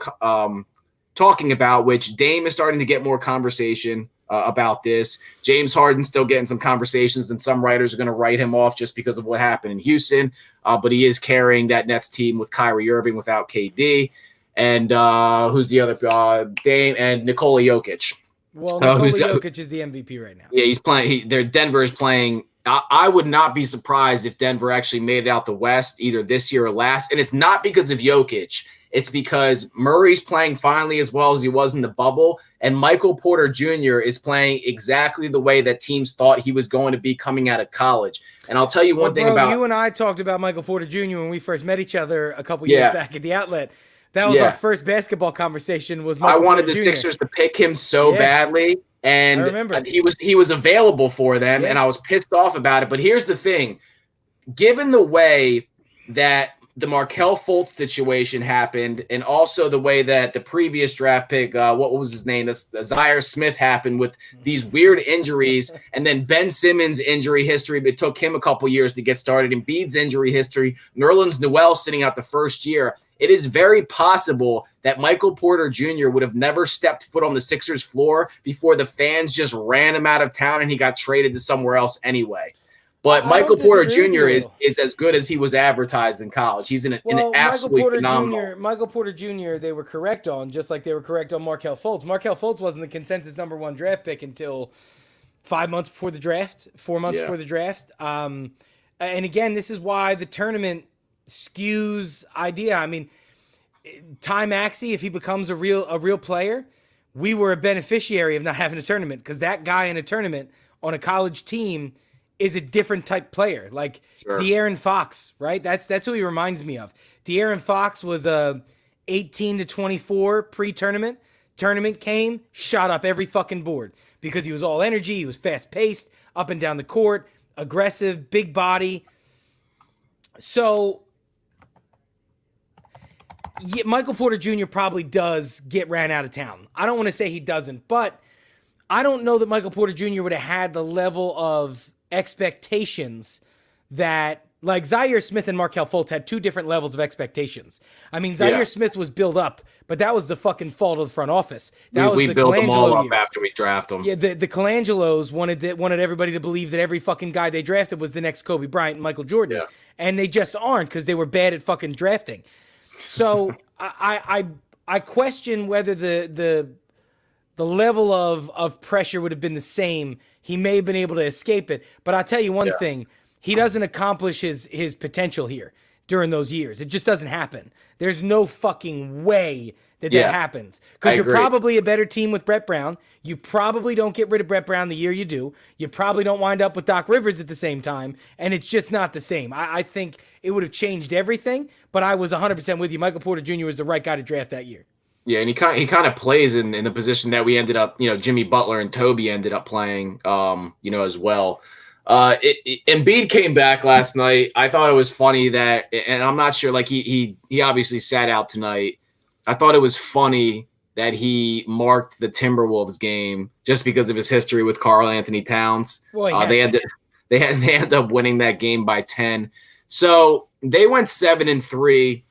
B: talking about, which Dame is starting to get more conversation about this. James Harden's still getting some conversations, and some writers are going to write him off just because of what happened in Houston. But he is carrying that Nets team with Kyrie Irving without KD. And who's the other Dame and Nikola Jokic?
A: Well, Nikola Jokic is the MVP right now.
B: Yeah, he's playing. Denver is playing. I would not be surprised if Denver actually made it out the West either this year or last. And it's not because of Jokic. It's because Murray's playing finally as well as he was in the bubble. And Michael Porter Jr. is playing exactly the way that teams thought he was going to be coming out of college. And I'll tell you one thing about
A: you and I talked about Michael Porter Jr. when we first met each other a couple years back at the Outlet. That was our first basketball conversation. I
B: wanted the Sixers to pick him so badly, and I remember he was available for them, and I was pissed off about it. But here's the thing: given the way that the Markelle Fultz situation happened, and also the way that the previous draft pick, what was his name, Zaire Smith, happened with these weird injuries, and then Ben Simmons' injury history, but it took him a couple years to get started. Embiid's injury history, Nerlens Noel sitting out the first year. It is very possible that Michael Porter Jr. would have never stepped foot on the Sixers floor before the fans just ran him out of town and he got traded to somewhere else anyway. But Michael Porter Jr. is as good as he was advertised in college. He's an absolutely phenomenal.
A: Michael Porter Jr. they were correct on, just like they were correct on Markelle Fultz. Markelle Fultz wasn't the consensus number 1 draft pick until 5 months before the draft, 4 months before the draft. And again, this is why the tournament skews idea. I mean, Ty Maxey, if he becomes a real player, we were a beneficiary of not having a tournament, because that guy in a tournament on a college team is a different type player. Like De'Aaron Fox, right? That's who he reminds me of. De'Aaron Fox was a 18 to 24 pre-tournament. Tournament came, shot up every fucking board because he was all energy. He was fast paced, up and down the court, aggressive, big body. So Michael Porter Jr. probably does get ran out of town. I don't want to say he doesn't, but I don't know that Michael Porter Jr. would have had the level of expectations that, like, Zaire Smith and Markelle Fultz had 2 different levels of expectations. I mean, Zaire Smith was built up, but that was the fucking fault of the front office.
B: We built them all up after we drafted them.
A: Yeah, the Colangelos wanted everybody to believe that every fucking guy they drafted was the next Kobe Bryant and Michael Jordan, and they just aren't, because they were bad at fucking drafting. So I question whether the level of pressure would have been the same. He may have been able to escape it, but I'll tell you one thing: he doesn't accomplish his potential here during those years. It just doesn't happen. There's no fucking way that happens, because you're probably a better team with Brett Brown. You probably don't get rid of Brett Brown the year you do. You probably don't wind up with Doc Rivers at the same time, and it's just not the same. I think it would have changed everything, but I was 100% with you. Michael Porter Jr. was the right guy to draft that year.
B: Yeah, and he kind of plays in the position that we ended up, Jimmy Butler and Toby ended up playing, as well. Embiid came back last night. I thought it was funny that, and I'm not sure, like he obviously sat out tonight. I thought it was funny that he marked the Timberwolves game just because of his history with Karl Anthony Towns.
A: Well,
B: they ended up winning that game by 10. So they went 7-3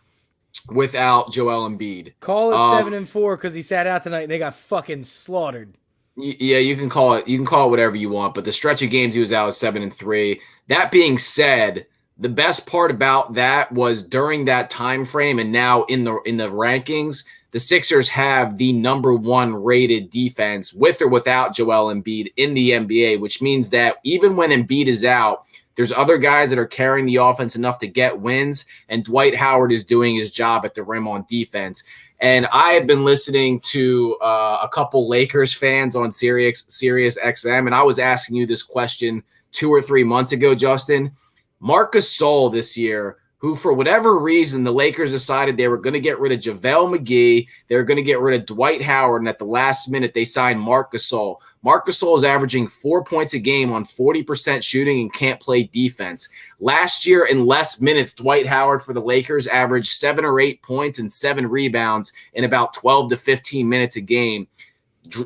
B: without Joel Embiid.
A: Call it 7-4 because he sat out tonight and they got fucking slaughtered.
B: Yeah, you can call it whatever you want, but the stretch of games he was out was 7-3. That being said, the best part about that was during that time frame, and now in the rankings, the Sixers have the number 1 rated defense with or without Joel Embiid in the NBA, which means that even when Embiid is out, there's other guys that are carrying the offense enough to get wins, and Dwight Howard is doing his job at the rim on defense. And I have been listening to a couple Lakers fans on Sirius XM, and I was asking you this question 2 or 3 months ago, Justin. Marc Gasol this year, who for whatever reason the Lakers decided they were going to get rid of JaVale McGee, they were going to get rid of Dwight Howard, and at the last minute they signed Marc Gasol. Marc Gasol is averaging 4 points a game on 40% shooting and can't play defense. Last year, in less minutes, Dwight Howard for the Lakers averaged 7 or 8 points and 7 rebounds in about 12 to 15 minutes a game.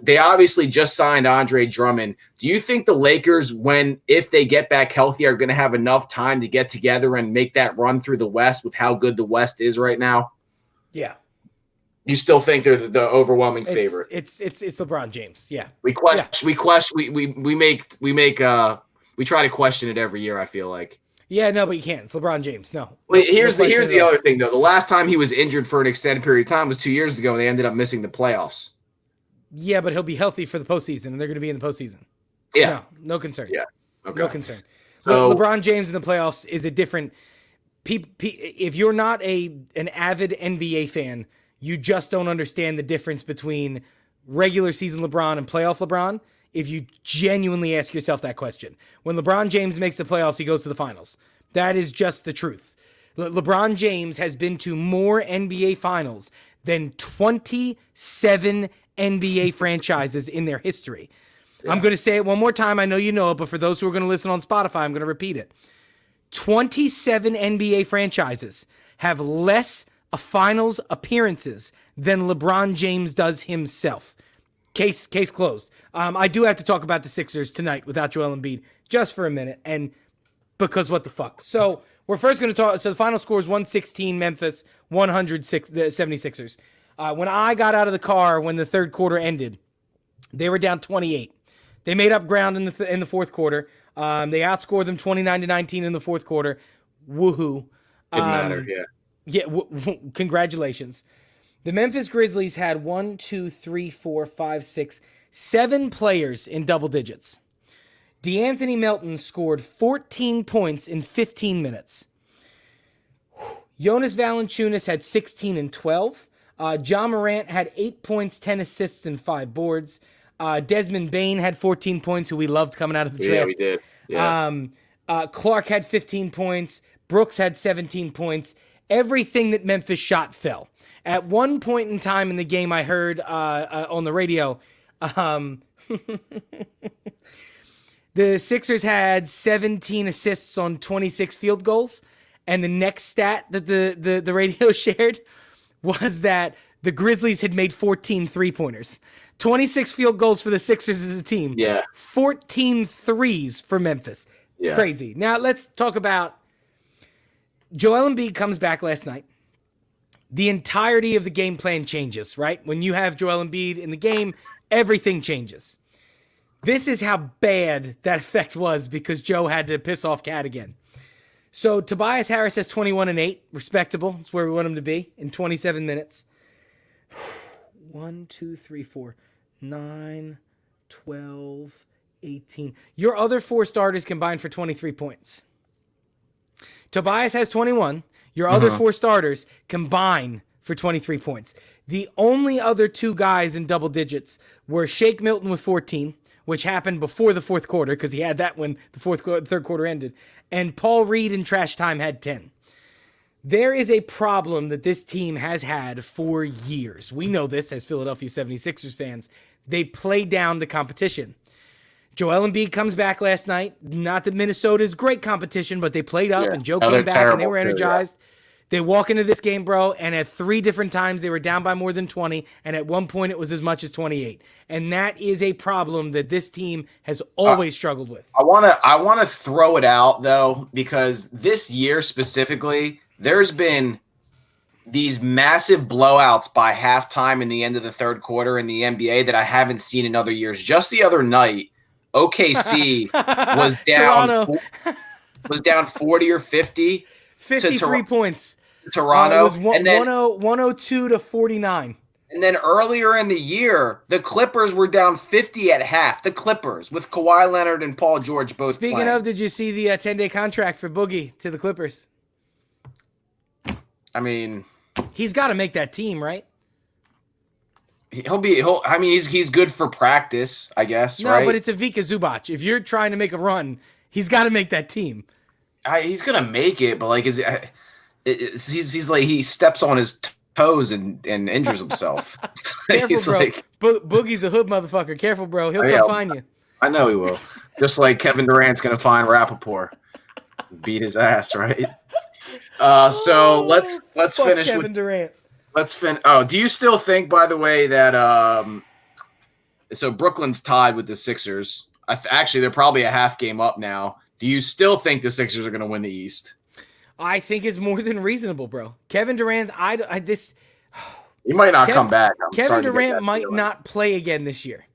B: They obviously just signed Andre Drummond. Do you think the Lakers, if they get back healthy, are going to have enough time to get together and make that run through the West with how good the West is right now?
A: Yeah.
B: You still think they're the overwhelming favorite?
A: It's LeBron James. Yeah.
B: We try to question it every year, I feel like.
A: Yeah, no, but you can't. It's LeBron James. No.
B: Wait, here's the other thing though. The last time he was injured for an extended period of time was 2 years ago, and they ended up missing the playoffs.
A: Yeah, but he'll be healthy for the postseason, and they're going to be in the postseason.
B: Yeah.
A: No concern.
B: Yeah. Okay.
A: No concern.
B: So
A: LeBron James in the playoffs is a different. If you're not an avid NBA fan, you just don't understand the difference between regular season LeBron and playoff LeBron. If you genuinely ask yourself that question, when LeBron James makes the playoffs, he goes to the finals. That is just the truth. LeBron James has been to more NBA finals than 27 NBA franchises in their history. Yeah. I'm going to say it one more time. I know you know it, but for those who are going to listen on Spotify, I'm going to repeat it. 27 NBA franchises have less finals appearances than LeBron James does himself. Case closed. I do have to talk about the Sixers tonight without Joel Embiid just for a minute, and because what the fuck. So we're first going to talk. So the final score is 116 Memphis, 106 the 76ers. When I got out of the car when the third quarter ended, they were down 28. They made up ground in the fourth quarter. They outscored them 29-19 in the fourth quarter. Woohoo!
B: Didn't matter. Yeah.
A: Yeah. Congratulations. The Memphis Grizzlies had 7 players in double digits. DeAnthony Melton scored 14 points in 15 minutes. Jonas Valanciunas had 16 and 12. John Morant had 8 points, 10 assists, and 5 boards. Desmond Bane had 14 points, who we loved coming out of the draft.
B: Yeah, we did. Yeah.
A: Clark had 15 points. Brooks had 17 points. Everything that Memphis shot fell. At one point in time in the game, I heard on the radio, the Sixers had 17 assists on 26 field goals. And the next stat that the radio shared was that the Grizzlies had made 14 three-pointers. 26 field goals for the Sixers as a team.
B: Yeah.
A: 14 threes for Memphis.
B: Yeah.
A: Crazy. Now let's talk about Joel Embiid comes back last night. The entirety of the game plan changes, right? When you have Joel Embiid in the game, everything changes. This is how bad that effect was because Joe had to piss off Cat again. So Tobias Harris has 21 and 8. Respectable. That's where we want him to be in 27 minutes. 1, 2, 3, 4, 9, 12, 18. Your other 4 starters combined for 23 points. Tobias has 21. Your other 4 starters combine for 23 points. The only other 2 guys in double digits were Shake Milton with 14, which happened before the fourth quarter because he had that when the third quarter ended, and Paul Reed in trash time had 10. There is a problem that this team has had for years. We know this as Philadelphia 76ers fans. They play down the competition. Joel Embiid comes back last night. Not that Minnesota's great competition, but they played up,
B: Yeah.
A: and Joe
B: No,
A: came
B: they're
A: back, and they
B: terrible
A: were
B: too, yeah.
A: energized. They walk into this game, bro, and at 3 different times they were down by more than 20, and at one point it was as much as 28. And that is a problem that this team has always struggled with.
B: I wanna throw it out though, because this year specifically, there's been these massive blowouts by halftime in the end of the third quarter in the NBA that I haven't seen in other years. Just the other night, OKC was down was down 40 or 50
A: 53 points.
B: Toronto.
A: It was
B: and then
A: 102 to 49.
B: And then earlier in the year, the Clippers were down 50 at half. The Clippers with Kawhi Leonard and Paul George both
A: Speaking
B: playing.
A: of, did you see the 10-day contract for Boogie to the Clippers?
B: I mean,
A: he's got to make that team, right?
B: He's good for practice, I guess,
A: no,
B: right?
A: But it's Ivica Zubac. If you're trying to make a run, he's got to make that team.
B: He's going to make it, but like he's like he steps on his toes and injures himself.
A: Careful,
B: he's
A: bro.
B: Like,
A: Boogie's a hood motherfucker. Careful, bro. He'll come find you.
B: I know he will. Just like Kevin Durant's going to find Rappaport. Beat his ass, right? So let's finish
A: Kevin
B: with
A: Durant.
B: Let's finish. Oh, do you still think, by the way, that so Brooklyn's tied with the Sixers? Actually, they're probably a half game up now. Do you still think the Sixers are going to win the East?
A: I think it's more than reasonable, bro. Kevin Durant,
B: he might not come back.
A: Kevin Durant might not play again this year.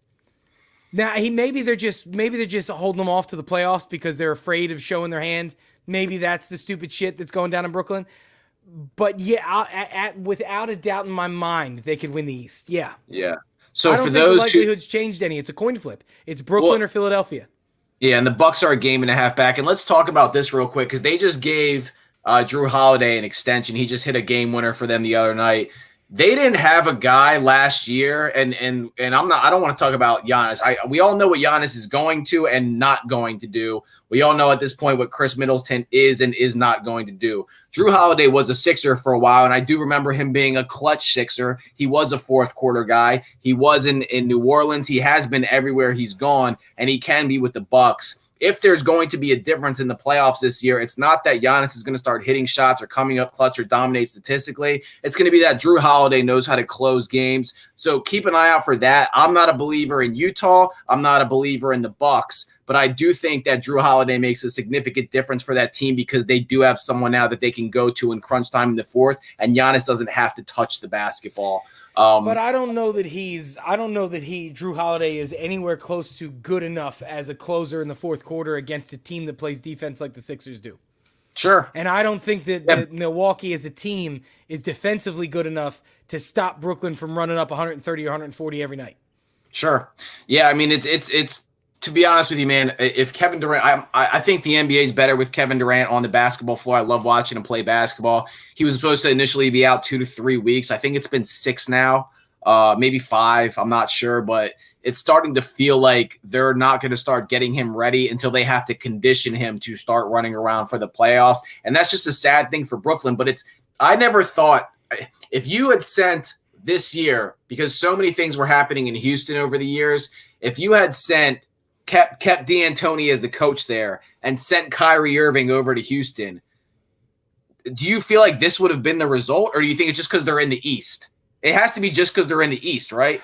A: Now maybe they're just holding them off to the playoffs because they're afraid of showing their hand. Maybe that's the stupid shit that's going down in Brooklyn. But yeah, without a doubt in my mind, they could win the East. Yeah.
B: Yeah. So
A: I don't
B: for
A: think
B: those
A: the likelihoods changed any. It's a coin flip. It's Brooklyn or Philadelphia.
B: Yeah, and the Bucks are a game and a half back. And let's talk about this real quick because they just gave Drew Holiday an extension. He just hit a game winner for them the other night. They didn't have a guy last year, and I don't want to talk about Giannis. We all know what Giannis is going to and not going to do. We all know at this point what Chris Middleton is and is not going to do. Drew Holiday was a Sixer for a while, and I do remember him being a clutch Sixer. He was a fourth quarter guy. He was in New Orleans. He has been everywhere he's gone, and he can be with the Bucks. If there's going to be a difference in the playoffs this year, it's not that Giannis is going to start hitting shots or coming up clutch or dominate statistically. It's going to be that Drew Holiday knows how to close games. So keep an eye out for that. I'm not a believer in Utah. I'm not a believer in the Bucks. But I do think that Drew Holiday makes a significant difference for that team because they do have someone now that they can go to in crunch time in the fourth, and Giannis doesn't have to touch the basketball.
A: But I don't know that Drew Holiday is anywhere close to good enough as a closer in the fourth quarter against a team that plays defense like the Sixers do.
B: Sure.
A: And I don't think that Milwaukee as a team is defensively good enough to stop Brooklyn from running up 130 or 140 every night.
B: Sure. Yeah, I mean, it's to be honest with you, man, if Kevin Durant, I think the NBA is better with Kevin Durant on the basketball floor. I love watching him play basketball. He was supposed to initially be out 2 to 3 weeks. I think it's been 6 now, maybe 5. I'm not sure, but it's starting to feel like they're not going to start getting him ready until they have to condition him to start running around for the playoffs. And that's just a sad thing for Brooklyn. But I never thought if you had sent this year, because so many things were happening in Houston over the years, if you had kept D'Antoni as the coach there and sent Kyrie Irving over to Houston, do you feel like this would have been the result, or do you think it's just because they're in the East? It has to be just because they're in the East, right?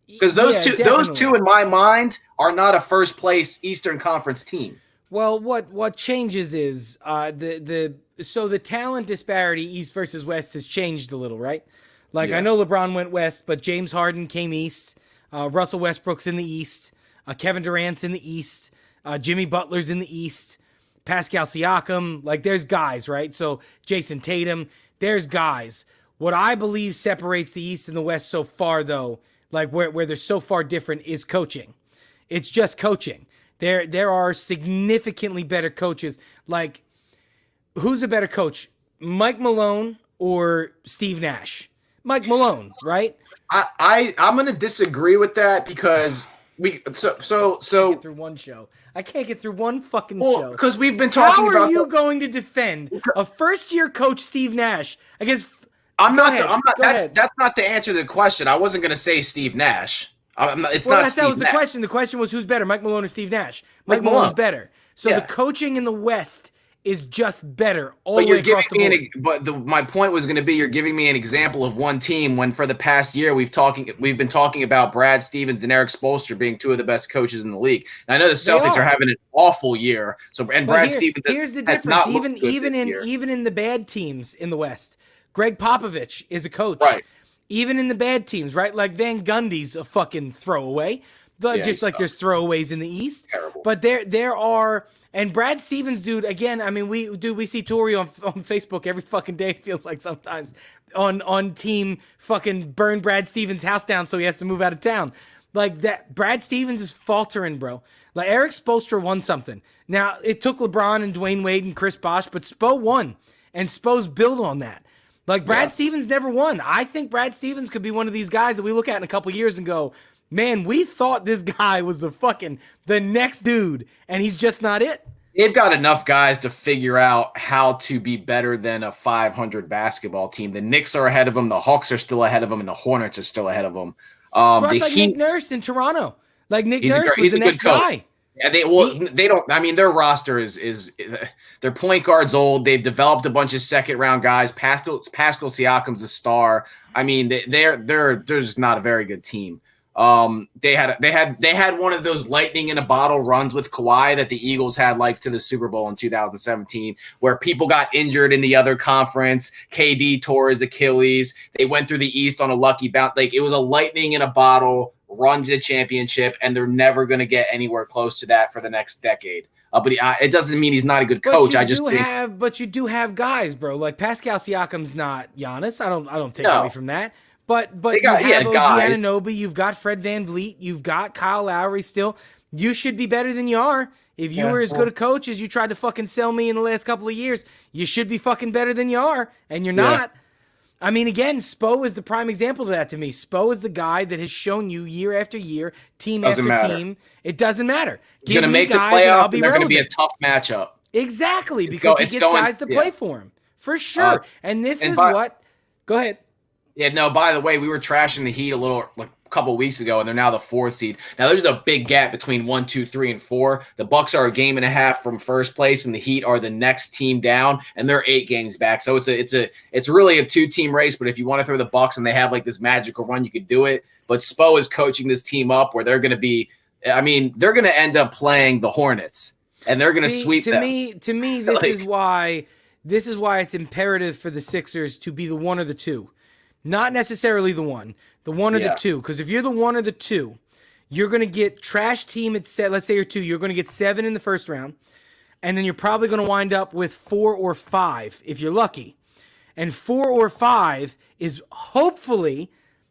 B: Because those two in my mind are not a first place Eastern Conference team.
A: Well, what changes is the talent disparity East versus West has changed a little, right? Like I know LeBron went West, but James Harden came East. Russell Westbrook's in the East. Kevin Durant's in the East. Jimmy Butler's in the East. Pascal Siakam. Like, there's guys, right? So, Jason Tatum. There's guys. What I believe separates the East and the West so far, though, like where they're so far different, is coaching. It's just coaching. There are significantly better coaches. Like, who's a better coach? Mike Malone or Steve Nash? Mike Malone, right?
B: I'm going to disagree with that because
A: get through one show. I can't get through one fucking show.
B: Because we've been talking about.
A: How are you going to defend a first-year coach, Steve Nash, against?
B: That's not the answer to the question. I wasn't going to say Steve Nash. It's
A: Well,
B: not
A: that
B: Steve
A: was the
B: Nash.
A: question. The question was who's better, Mike Malone or Steve Nash?
B: Mike
A: Mike Malone's
B: Malone.
A: better. So the
B: Yeah.
A: coaching in the West is just better all
B: But
A: the way
B: you're giving
A: across the
B: me
A: board.
B: my point was going to be you're giving me an example of one team when for the past year we've been talking about Brad Stevens and Eric Spoelstra being two of the best coaches in the league. And I know the
A: They
B: Celtics are
A: are.
B: having an awful year. So and
A: But
B: Brad Stevens
A: here's the
B: has
A: difference.
B: not looked good this year.
A: Even in the bad teams in the West, Greg Popovich is a coach.
B: Right.
A: Even in the bad teams, right? Like Van Gundy's a fucking throwaway. But
B: Yeah,
A: just
B: he's
A: like there's throwaways in the East.
B: terrible.
A: But there are, and Brad Stevens, dude, again, I mean, we see Tori on Facebook every fucking day, it feels like sometimes, on team fucking burn Brad Stevens' house down so he has to move out of town. Like that, Brad Stevens is faltering, bro. Like Eric Spoelstra won something. Now, it took LeBron and Dwayne Wade and Chris Bosh, but Spo won. And Spo's built on that. Like Brad Stevens never won. I think Brad Stevens could be one of these guys that we look at in a couple years and go, man, we thought this guy was the next dude, and he's just not it.
B: They've got enough guys to figure out how to be better than a 500 basketball team. The Knicks are ahead of them, the Hawks are still ahead of them, and the Hornets are still ahead of them.
A: Bro,
B: The
A: it's like
B: Heat,
A: Nick Nurse in Toronto. Like Nick
B: he's
A: Nurse was
B: he's
A: the
B: a good
A: next
B: coach.
A: guy.
B: Yeah, they don't. I mean, their roster is their point guard's old. They've developed a bunch of second round guys. Pascal Siakam's a star. I mean, they're just not a very good team. They had one of those lightning in a bottle runs with Kawhi that the Eagles had like to the Super Bowl in 2017, where people got injured in the other conference. KD tore his Achilles. They went through the East on a lucky bounce. Like it was a lightning in a bottle run to the championship, and they're never going to get anywhere close to that for the next decade. But it doesn't mean he's not a good coach.
A: But you do have guys, bro. Like Pascal Siakam's not Giannis. I don't take away from that. But you have OG Anunoby, you've got Fred VanVleet, you've got Kyle Lowry still. You should be better than you are. If you were as good a coach as you tried to fucking sell me in the last couple of years, you should be fucking better than you are, and you're not. I mean, again, Spo is the prime example of that to me. Spo is the guy that has shown you year after year, team after team. It doesn't matter.
B: He's going to make the playoff, and they're going to be a tough matchup.
A: Exactly, because he gets guys to play for him. For sure. And this is what... Go ahead.
B: Yeah, no, by the way, we were trashing the Heat a couple weeks ago, and they're now the 4th seed. Now, there's a big gap between 1, 2, 3, and 4. The Bucks are a game and a half from first place, and the Heat are the next team down, and they're 8 games back. So it's really a 2-team race, but if you want to throw the Bucks and they have like this magical run, you could do it. But Spo is coaching this team up where they're going to be – I mean, they're going to end up playing the Hornets, and they're going to sweep them.
A: To me, this is why it's imperative for the Sixers to be the 1 or the 2. Not necessarily the 1 or the 2. Because if you're the 1 or the 2, you're going to get trash team at let's say you're 2. You're going to get 7 in the first round. And then you're probably going to wind up with 4 or 5 if you're lucky. And 4 or 5 is hopefully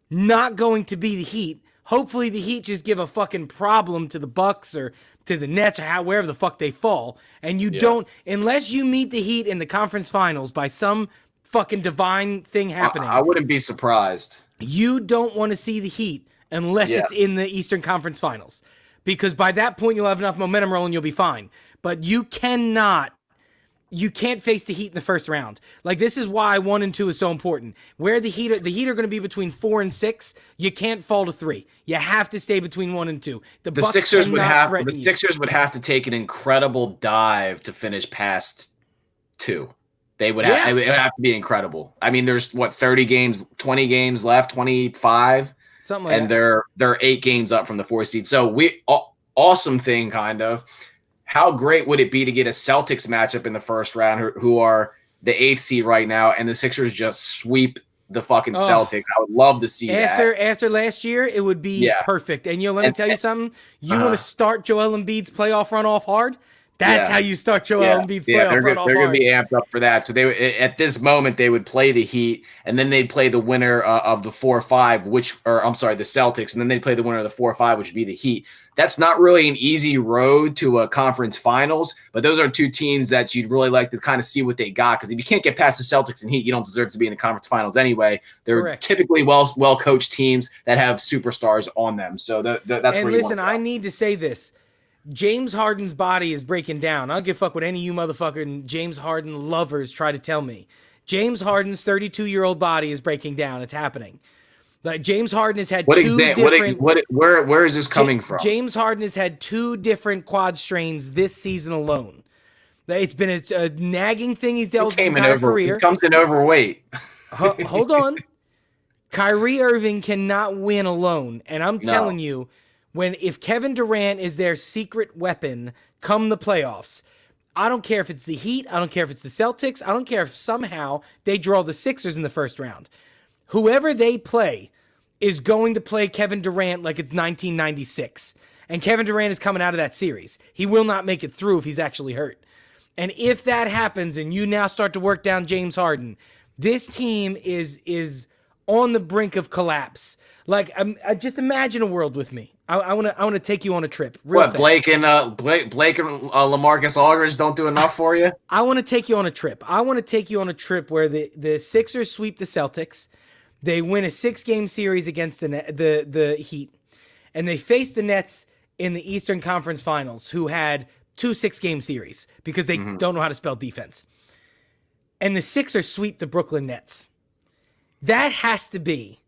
A: not going to be the Heat. Hopefully the Heat just give a fucking problem to the Bucks or to the Nets or wherever the fuck they fall. And you don't, unless you meet the Heat in the conference finals by some fucking divine thing happening.
B: I wouldn't be surprised.
A: You don't want to see the Heat unless it's in the Eastern Conference Finals. Because by that point, you'll have enough momentum rolling, you'll be fine. But you can't face the Heat in the first round. Like, this is why 1 and 2 is so important. Where the Heat are going to be between 4 and 6, you can't fall to 3. You have to stay between 1 and 2. The
B: Sixers would have to take an incredible dive to finish past 2. It would have to be incredible. I mean, there's 30 games, 20 games left, 25,
A: something like that.
B: And they're 8 games up from the 4th seed. So awesome thing, kind of. How great would it be to get a Celtics matchup in the first round, who are the 8th seed right now, and the Sixers just sweep the fucking Celtics? I would love to see that.
A: After last year, it would be perfect. And let me tell you something. You want to start Joel Embiid's playoff run off hard? That's how you start Joel Embiid's playoff run off hard. They're going
B: to be amped up for that. So at this moment, they would play the Heat, and then they'd play the winner of the 4-5, the Celtics, and then they'd play the winner of the 4-5, which would be the Heat. That's not really an easy road to a conference finals, but those are 2 teams that you'd really like to kind of see what they got, because if you can't get past the Celtics and Heat, you don't deserve to be in the conference finals anyway. They're typically well-coached teams that have superstars on them. So that's where you want to go.
A: Listen, I need to say this. James Harden's body is breaking down. I don't give a fuck what any of you motherfucking James Harden lovers try to tell me. James Harden's 32-year-old body is breaking down. It's happening. Like James Harden has had
B: What
A: two different.
B: where is this coming from?
A: James Harden has had 2 different quad strains this season alone. It's been a nagging thing he's dealt with his entire career.
B: He comes in overweight.
A: Hold on. Kyrie Irving cannot win alone. And I'm telling you, if Kevin Durant is their secret weapon come the playoffs, I don't care if it's the Heat, I don't care if it's the Celtics, I don't care if somehow they draw the Sixers in the first round. Whoever they play is going to play Kevin Durant like it's 1996. And Kevin Durant is coming out of that series. He will not make it through if he's actually hurt. And if that happens and you now start to work down James Harden, this team is on the brink of collapse. Like, just imagine a world with me. I want to take you on a trip.
B: What, Blake and LaMarcus Aldridge don't do enough for you?
A: I want to take you on a trip. I want to take you on a trip where the Sixers sweep the Celtics. They win a 6-game series against the Heat, and they face the Nets in the Eastern Conference Finals, who had 2 6-game series because they don't know how to spell defense. And the Sixers sweep the Brooklyn Nets. That has to be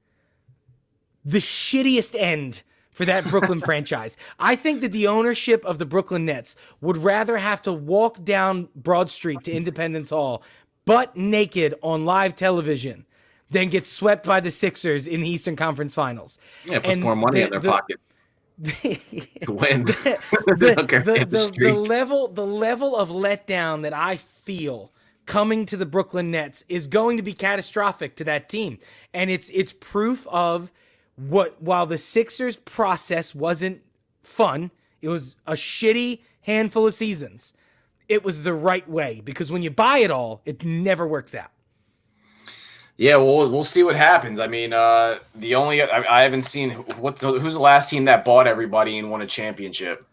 A: the shittiest end for that Brooklyn franchise. I think that the ownership of the Brooklyn Nets would rather have to walk down Broad Street to Independence Hall butt naked on live television than get swept by the Sixers in the Eastern Conference Finals.
B: Yeah, put more money in their pocket to win.
A: The level of letdown that I feel coming to the Brooklyn Nets is going to be catastrophic to that team. And it's proof of while the Sixers process wasn't fun, it was a shitty handful of seasons. It was the right way, because when you buy it all, it never works out.
B: Yeah, we'll see what happens. I mean, I haven't seen who's the last team that bought everybody and won a championship.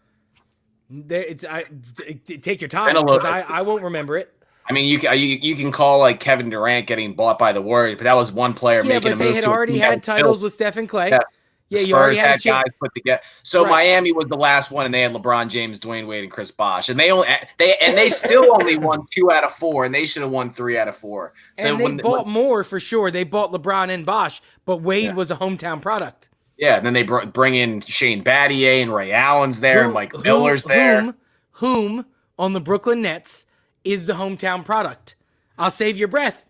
A: Take your time, because I won't remember it.
B: I mean, you can call like Kevin Durant getting bought by the Warriors, but that was one player making a move.
A: Yeah, but they had already had titles with Steph and Clay.
B: Yeah, you already had guys put together. So right. Miami was the last one, and they had LeBron James, Dwayne Wade, and Chris Bosh, and they still only won 2 out of 4, and they should have won 3 out of 4. So
A: and they bought more for sure. They bought LeBron and Bosh, but Wade was a hometown product.
B: Yeah, and then they bring in Shane Battier and Ray Allen's there, and Mike Miller's there.
A: Whom on the Brooklyn Nets is the hometown product? I'll save your breath.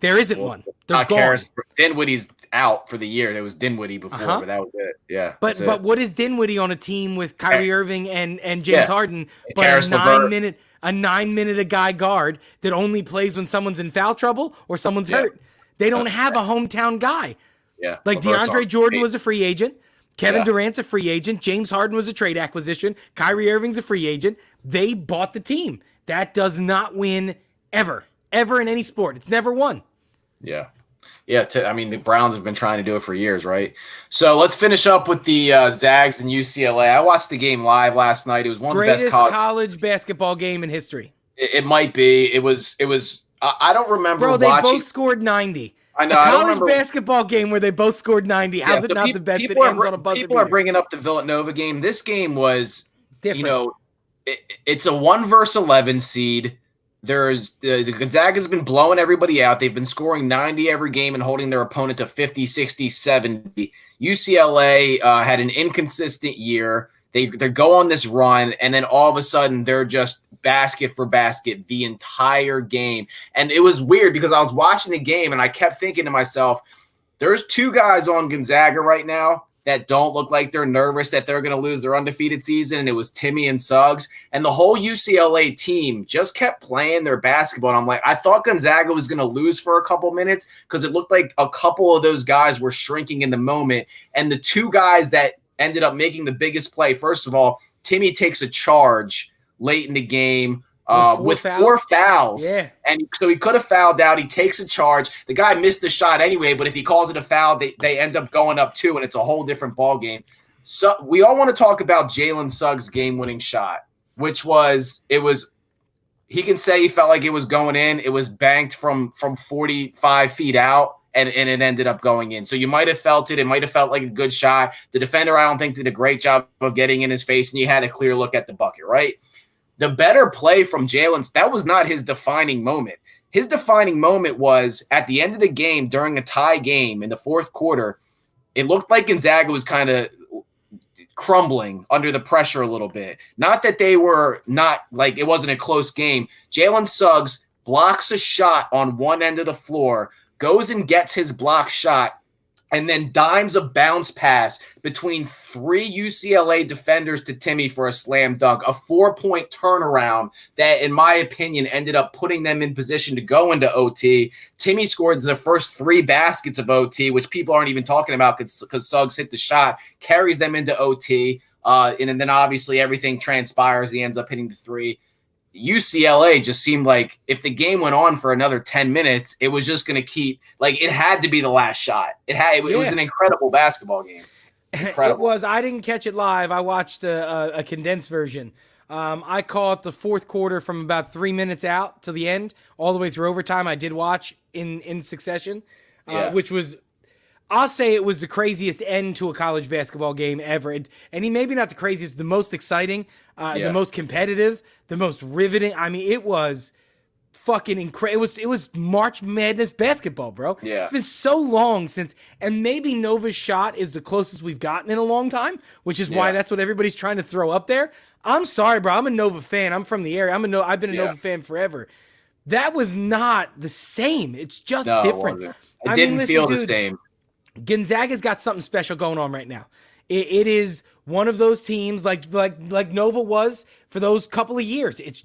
A: There isn't one. They're gone.
B: Dinwiddie's out for the year. There was Dinwiddie before, but that was it. Yeah.
A: But what is Dinwiddie on a team with Kyrie Irving and James Harden? But a 9-minute a guy guard that only plays when someone's in foul trouble or someone's hurt. They don't have a hometown guy.
B: Yeah.
A: Like DeAndre Jordan was a free agent. Kevin Durant's a free agent. James Harden was a trade acquisition. Kyrie Irving's a free agent. They bought the team. That does not win ever in any sport. It's never won.
B: Yeah. Yeah, I mean, the Browns have been trying to do it for years, right? So let's finish up with the Zags and UCLA. I watched the game live last night. It was one of the best
A: college basketball game in history.
B: It might be. It was. I don't remember.
A: Bro, they both scored 90.
B: I know.
A: A college basketball game where they both scored 90. How's it not the best that ends on a buzzer beater?
B: People are bringing up the Villanova game. This game was
A: different.
B: It's a 1 versus 11 seed. Gonzaga's been blowing everybody out. They've been scoring 90 every game and holding their opponent to 50, 60, 70. UCLA had an inconsistent year. They go on this run, and then all of a sudden they're just basket for basket the entire game. And it was weird because I was watching the game, and I kept thinking to myself, there's 2 guys on Gonzaga right now that don't look like they're nervous that they're going to lose their undefeated season, and it was Timmy and Suggs. And the whole UCLA team just kept playing their basketball. And I'm like, I thought Gonzaga was going to lose for a couple minutes because it looked like a couple of those guys were shrinking in the moment. And the 2 guys that ended up making the biggest play, first of all, Timmy takes a charge late in the game with 4 fouls.
A: Yeah.
B: And so he could have fouled out. He takes a charge. The guy missed the shot anyway, but if he calls it a foul, they end up going up 2, and it's a whole different ball game. So we all want to talk about Jalen Suggs' game-winning shot, which was he can say he felt like it was going in. It was banked from 45 feet out, and it ended up going in. So you might have felt it. It might have felt like a good shot. The defender, I don't think, did a great job of getting in his face, and you had a clear look at the bucket, right? The better play from Jalen, that was not his defining moment. His defining moment was at the end of the game during a tie game in the 4th quarter. it looked like Gonzaga was kind of crumbling under the pressure a little bit. Not that they were not like it wasn't a close game. Jalen Suggs blocks a shot on one end of the floor, goes and gets his block shot, and then dimes a bounce pass between 3 UCLA defenders to Timmy for a slam dunk, a 4-point turnaround that, in my opinion, ended up putting them in position to go into OT. Timmy scored the first 3 baskets of OT, which people aren't even talking about because Suggs hit the shot, carries them into OT, and then obviously everything transpires. He ends up hitting the 3. UCLA just seemed like if the game went on for another 10 minutes, it was just going to keep like it had to be the last shot. It was an incredible basketball game. Incredible.
A: It was. I didn't catch it live. I watched a condensed version. I caught the fourth quarter from about 3 minutes out to the end, all the way through overtime. I did watch in succession, which was, I'll say it was the craziest end to a college basketball game ever. And he maybe not the craziest, the most exciting, the most competitive, the most riveting. I mean, it was fucking incredible. It was March Madness basketball, bro.
B: Yeah.
A: It's been so long since, and maybe Nova's shot is the closest we've gotten in a long time, which is why that's what everybody's trying to throw up there. I'm sorry, bro. I'm a Nova fan. I'm from the area. I've been a Nova fan forever. That was not the same. It's just different.
B: It didn't feel the same.
A: Gonzaga's got something special going on right now. It is one of those teams like Nova was for those couple of years. It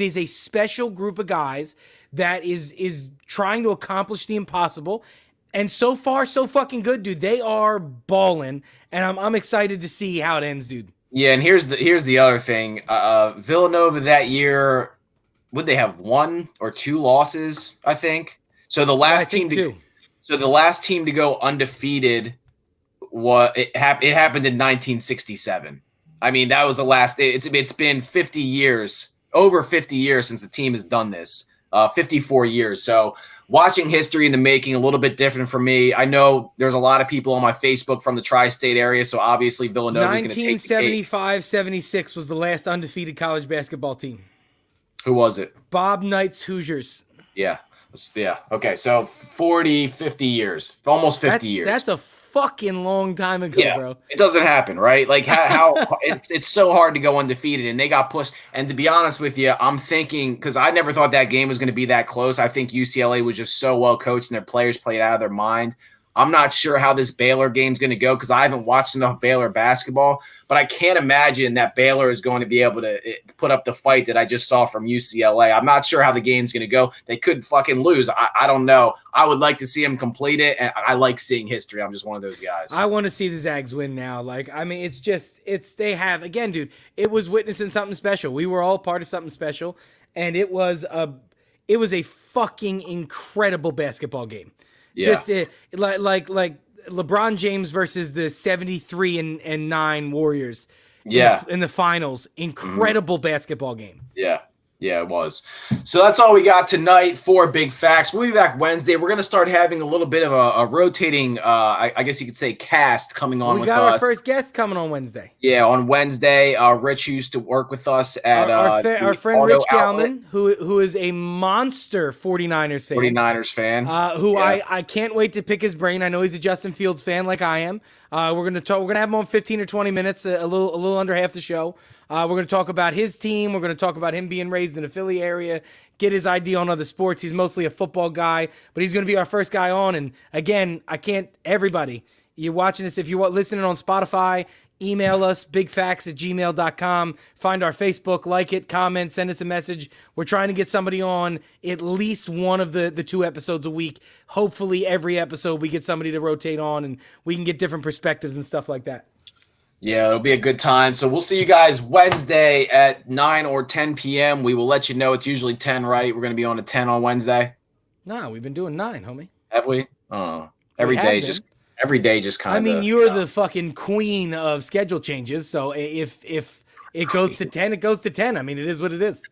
A: is a special group of guys that is trying to accomplish the impossible. And so far, so fucking good, dude. They are balling, and I'm excited to see how it ends, dude.
B: Yeah, and here's the other thing. Villanova that year, would they have 1 or 2 losses? I think so. The last team to go undefeated it happened in 1967. I mean, that was the last. It's been 50 years, over 50 years since the team has done this. 54 years. So watching history in the making, a little bit different for me. I know there's a lot of people on my Facebook from the tri-state area, so obviously Villanova is going to take the
A: 1975-76 was the last undefeated college basketball team.
B: Who was it?
A: Bob Knight's Hoosiers.
B: Yeah. Okay. So 40, 50 years, almost 50 years.
A: That's a fucking long time ago, bro.
B: It doesn't happen, right? Like how it's so hard to go undefeated, and they got pushed. And to be honest with you, I'm thinking, because I never thought that game was going to be that close. I think UCLA was just so well coached and their players played out of their mind. I'm not sure how this Baylor game's going to go because I haven't watched enough Baylor basketball, but I can't imagine that Baylor is going to be able to put up the fight that I just saw from UCLA. I'm not sure how the game's going to go. They could fucking lose. I don't know. I would like to see them complete it, and I like seeing history. I'm just one of those guys.
A: I want to see the Zags win now. Like, I mean, they have, again, dude, it was witnessing something special. We were all part of something special, and it was a fucking incredible basketball game.
B: Yeah.
A: Just like LeBron James versus the 73-9 Warriors. In the finals, incredible basketball game.
B: Yeah, it was. So that's all we got tonight for Big Facts. We'll be back Wednesday. We're going to start having a little bit of a rotating, I guess you could say, cast coming on with us. We got
A: our first guest coming on Wednesday.
B: Yeah, on Wednesday. Rich used to work with us at
A: our friend Rich Galman, who is a monster 49ers fan. I can't wait to pick his brain. I know he's a Justin Fields fan like I am. We're gonna have him on 15 or 20 minutes, a little under half the show. We're going to talk about his team. We're going to talk about him being raised in the Philly area, get his idea on other sports. He's mostly a football guy, but he's going to be our first guy on. And again, everybody, you're watching this, if you're listening on Spotify, email us, bigfacts@gmail.com. Find our Facebook, like it, comment, send us a message. We're trying to get somebody on at least one of the 2 episodes a week. Hopefully every episode we get somebody to rotate on and we can get different perspectives and stuff like that.
B: Yeah, it'll be a good time. So we'll see you guys Wednesday at 9 or 10 p.m. We will let you know. It's usually 10, right? We're going to be on at 10 on Wednesday.
A: No, we've been doing 9, homie.
B: Have we? Oh, every day just kind of.
A: I mean, you're the fucking queen of schedule changes. So if it goes to 10, it goes to 10. I mean, it is what it is.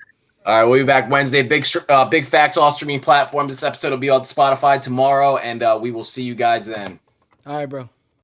B: All right, we'll be back Wednesday. Big Facts, all streaming platforms. This episode will be on Spotify tomorrow, and we will see you guys then.
A: All right, bro.